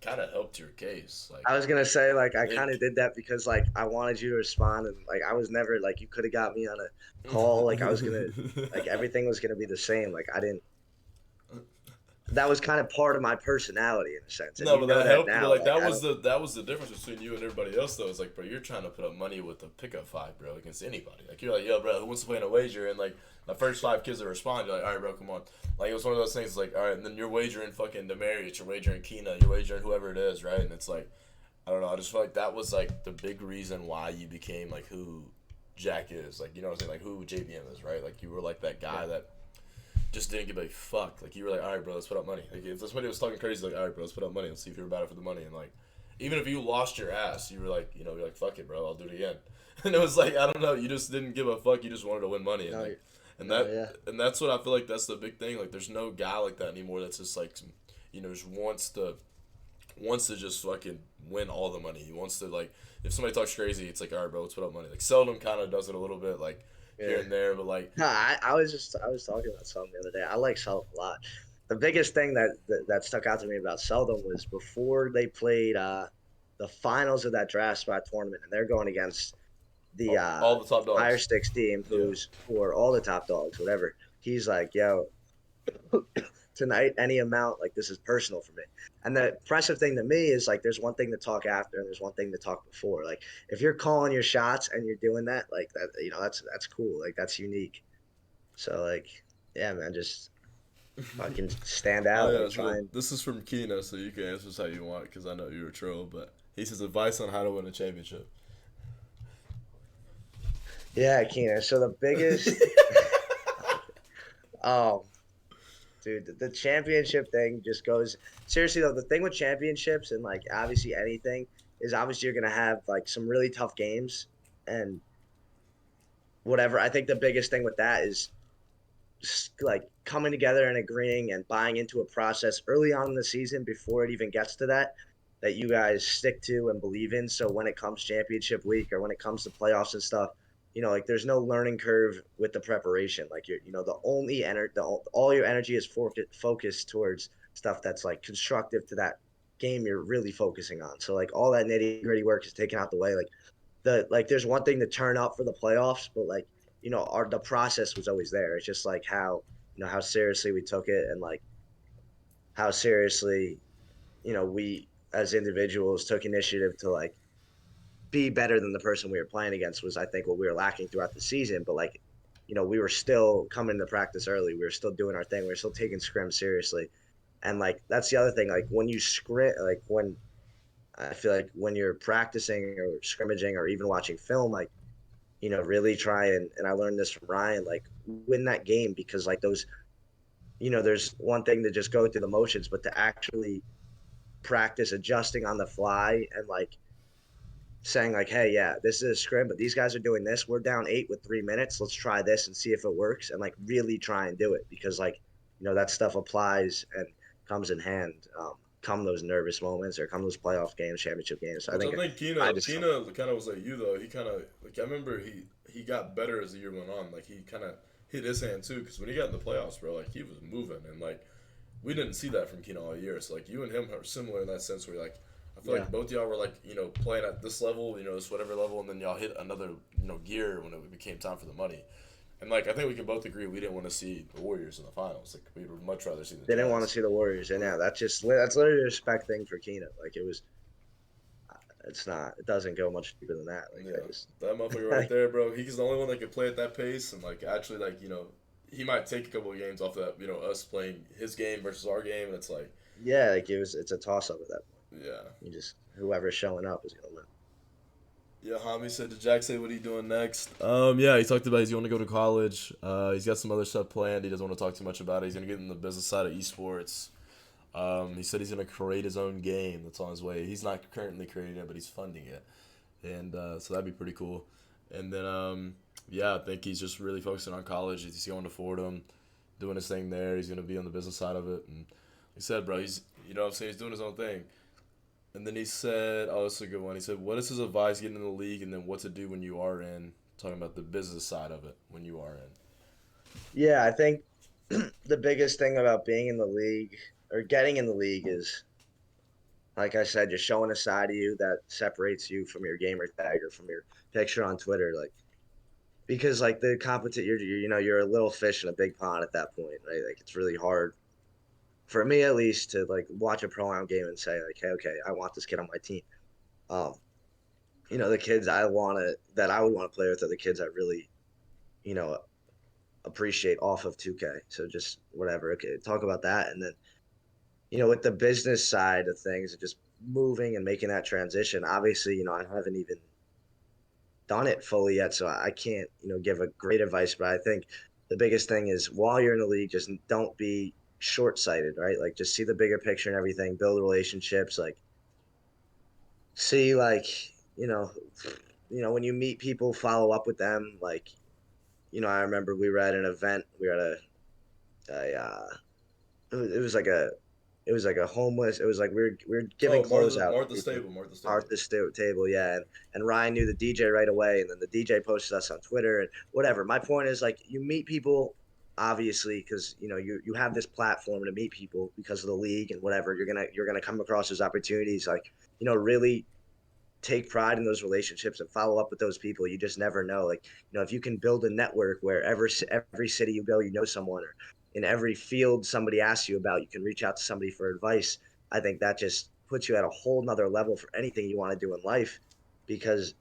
kind of helped your case. Like I was gonna say like I kind of it. did that because like I wanted you to respond and like I was never like you could have got me on a call like I was gonna like everything was gonna be the same like I didn't that was kind of part of my personality in a sense and No, you but know that that helped. But now like like I don't that was the difference between you and everybody else though. Is like, bro, you're trying to put up money with the pickup five, bro, against anybody. Like you're like, yo, bro, who wants to play in a wager? And like the first five kids that respond, you're like, all right, bro, come on. Like it was one of those things. Like, all right, and then you're wagering fucking Demarius, you're wagering Keena, you're wagering whoever it is, right? And it's like, I don't know. I just feel like that was like the big reason why you became like who Jack is. Like you know what I'm saying? Like who JBM is, right? Like you were like that guy that just didn't give a fuck. Like you were like, all right, bro, let's put up money. Like if somebody was talking crazy, like, all right, bro, let's put up money. Let's see if you're about it for the money. And like, even if you lost your ass, you were like, you're like, fuck it, bro, I'll do it again. And it was like, I don't know, you just didn't give a fuck. You just wanted to win money. And no, like, and no yeah and that's what I feel like that's the big thing. Like, there's no guy like that anymore. That's just like, just wants to just fucking win all the money. He wants to like, if somebody talks crazy, it's like, all right, bro, let's put up money. Like, Seldom kind of does it a little bit, like here yeah. and there, but like, No, I was talking about Seldom the other day. I like Seldom a lot. The biggest thing that stuck out to me about Seldom was before they played the finals of that draft spot tournament, and they're going against the all the top Fire dogs. Sticks team, Yeah. who are all the top dogs, whatever. He's like, yo, tonight any amount like this is personal for me. And the impressive thing to me is like there's one thing to talk after and there's one thing to talk before. Like if you're calling your shots and you're doing that, like that, that's cool. Like that's unique. So like, yeah, man, just fucking stand Oh out. yeah, Like so try and this is from Kina, so you can answer this how you want because I know you're a troll. But he says advice on how to win a championship. yeah, Keener. So the biggest, oh, dude, the championship thing just goes seriously though. The thing with championships and like obviously anything is obviously you're gonna have like some really tough games and whatever. I think the biggest thing with that is like coming together and agreeing and buying into a process early on in the season before it even gets to that you guys stick to and believe in. So when it comes championship week or when it comes to playoffs and stuff, like there's no learning curve with the preparation. Like the only all your energy is focused towards stuff that's like constructive to that game you're really focusing on. So like all that nitty gritty work is taken out the way. Like there's one thing to turn up for the playoffs, but like the process was always there. It's just like how how seriously we took it and like how seriously we as individuals took initiative to like be better than the person we were playing against was I think what we were lacking throughout the season. But like we were still coming to practice early. We were still doing our thing. We were still taking scrim seriously. And like that's the other thing. Like when you scrim, like when I feel like when you're practicing or scrimmaging or even watching film, like really try and I learned this from Ryan, like win that game because like those, there's one thing to just go through the motions, but to actually practice adjusting on the fly and like saying like, hey, yeah, this is a scrim, but these guys are doing this. We're down 8 with 3 minutes. Let's try this and see if it works and like really try and do it because like, that stuff applies and comes in hand. Come those nervous moments or come those playoff games, championship games. So I Which I think think I just Kina kind of was like you though. He kind of like I remember he got better as the year went on. Like he kind of hit his hand too because when he got in the playoffs, bro, like he was moving and like we didn't see that from Kina all year. So like you and him are similar in that sense where like I feel yeah. like both y'all were like playing at this level, this whatever level, and then y'all hit another gear when it became time for the money. And like I think we can both agree we didn't want to see the Warriors in the finals. Like we would much rather see the Didn't want to Jazz. see the Warriors, and yeah, that's literally a respect thing for Keenan. Like it's not, it doesn't go much deeper than that. Like Yeah, I just, that motherfucker right there, bro. He's the only one that can play at that pace, and like actually, like he might take a couple of games off that. Us playing his game versus our game, and it's like, yeah, like it's a toss up at that point. yeah, You just whoever's showing up is gonna win. Yeah, Homie said, did Jack say what he doing next? Yeah, he talked about he's going to go to college. He's got some other stuff planned. He doesn't want to talk too much about it. He's going to get in the business side of esports. He said he's going to create his own game that's on his way. He's not currently creating it, but he's funding it. And so that'd be pretty cool. And then, yeah, I think he's just really focusing on college. He's going to Fordham, doing his thing there. He's going to be on the business side of it. And he said, bro, he's, you know what I'm saying, he's doing his own thing. And then he said, oh, this is a good one. He said, what is his advice getting in the league and then what to do when you are in? Talking about the business side of it when you are in. Yeah, I think the biggest thing about being in the league or getting in the league is, like I said, just showing a side of you that separates you from your gamer tag or from your picture on Twitter. Like, because like the competition, you're a little fish in a big pond at that point, right? Like, it's really hard for me at least to like watch a pro am game and say like, hey, okay, I want this kid on my team. Um, the kids that I would want to play with are the kids I really, you know, appreciate off of 2K. So just whatever. Okay, talk about that, and then with the business side of things, just moving and making that transition. Obviously, I haven't even done it fully yet, so I can't, give a great advice. But I think the biggest thing is while you're in the league, just don't be short-sighted, right? Like just see the bigger picture and everything, build relationships, like see like, you know, when you meet people, follow up with them. Like, I remember we were at an event, we were at it was like a homeless. It was like we were giving Oh, clothes out to Martha people. Stable, Martha Stable. Table, yeah, and Ryan knew the DJ right away, and then the DJ posted us on Twitter and whatever. My point is like you meet people obviously because you have this platform to meet people because of the league and whatever. You're gonna come across those opportunities like really take pride in those relationships and follow up with those people. You just never know. Like, if you can build a network where every city you go, someone, or in every field somebody asks you about, you can reach out to somebody for advice. I think that just puts you at a whole nother level for anything you want to do in life because,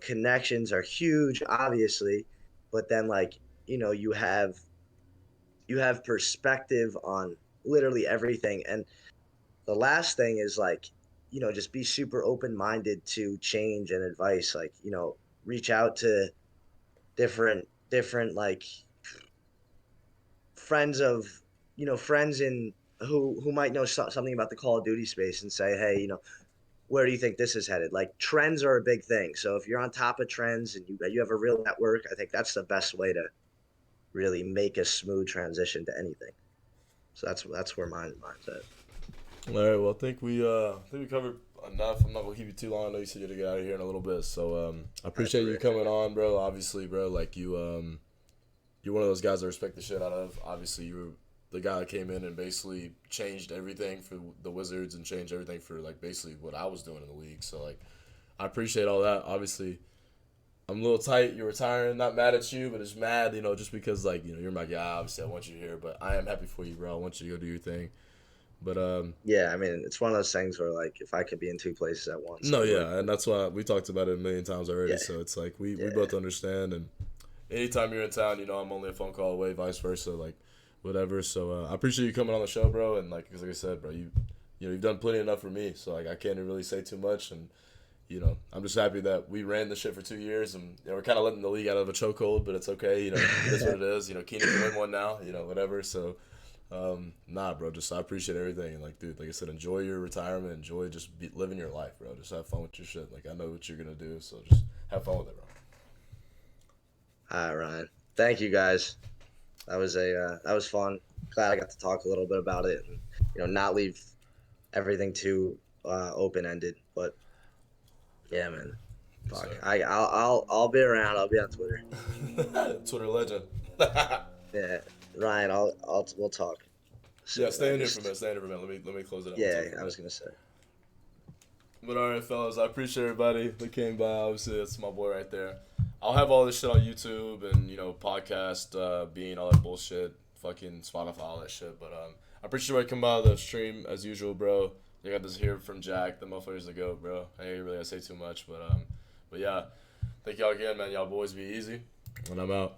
connections are huge, obviously, but then like, you have perspective on literally everything. And the last thing is like just be super open minded to change and advice, like reach out to different like friends of friends in who might know something about the Call of Duty space and say, hey, where do you think this is headed? Like trends are a big thing, so if you're on top of trends and you have a real network, I think that's the best way to really make a smooth transition to anything. So that's where mine's at. All right, well, I think we covered enough. I'm not gonna keep you too long. I know you said you had to get out of here in a little bit, so I appreciate you coming on, bro. Obviously, bro, like you're one of those guys I respect the shit out of. Obviously, you were the guy that came in and basically changed everything for the Wizards and changed everything for like basically what I was doing in the league. So like, I appreciate all that. Obviously, I'm a little tight. You're retiring. Not mad at you, but it's mad, just because like you're my guy. Obviously, I want you here, but I am happy for you, bro. I want you to go do your thing. But Yeah, I mean, it's one of those things where like if I could be in two places at once, I no, would. yeah, and that's why we talked about it a million times already. Yeah, So it's like we yeah. both understand, and anytime you're in town, I'm only a phone call away, vice versa, like whatever. So I appreciate you coming on the show, bro. And like, cause like I said, bro, you've done plenty enough for me. So like, I can't really say too much, and I'm just happy that we ran the shit for 2 years, and we're kind of letting the league out of a chokehold, but it's okay. It is what it is. Keenan can win one now. Whatever. So. Nah, bro. Just I appreciate everything, and like, dude, like I said, enjoy your retirement, enjoy just living your life, bro. Just have fun with your shit. Like I know what you're gonna do, so just have fun with it, bro. All right, Ryan. Thank you guys. That was fun. Glad I got to talk a little bit about it, and not leave everything too open ended. But yeah, man. Yes, Fuck. sir. I'll be around. I'll be on Twitter. Twitter legend. Yeah, Ryan. We'll talk Yeah, soon. stay in here for a minute. Stay in here for a minute. Let me close it out. We'll Yeah, talk for a I was minute. gonna say. But all right, fellas, I appreciate everybody that came by. Obviously, that's my boy right there. I'll have all this shit on YouTube and podcast, being all that bullshit, fucking Spotify, all that shit. But I appreciate everybody coming by the stream as usual, bro. You got this here from Jack, the motherfuckers that go, bro. I ain't really gotta say too much, but yeah, thank y'all again, man. Y'all boys be easy, and I'm out.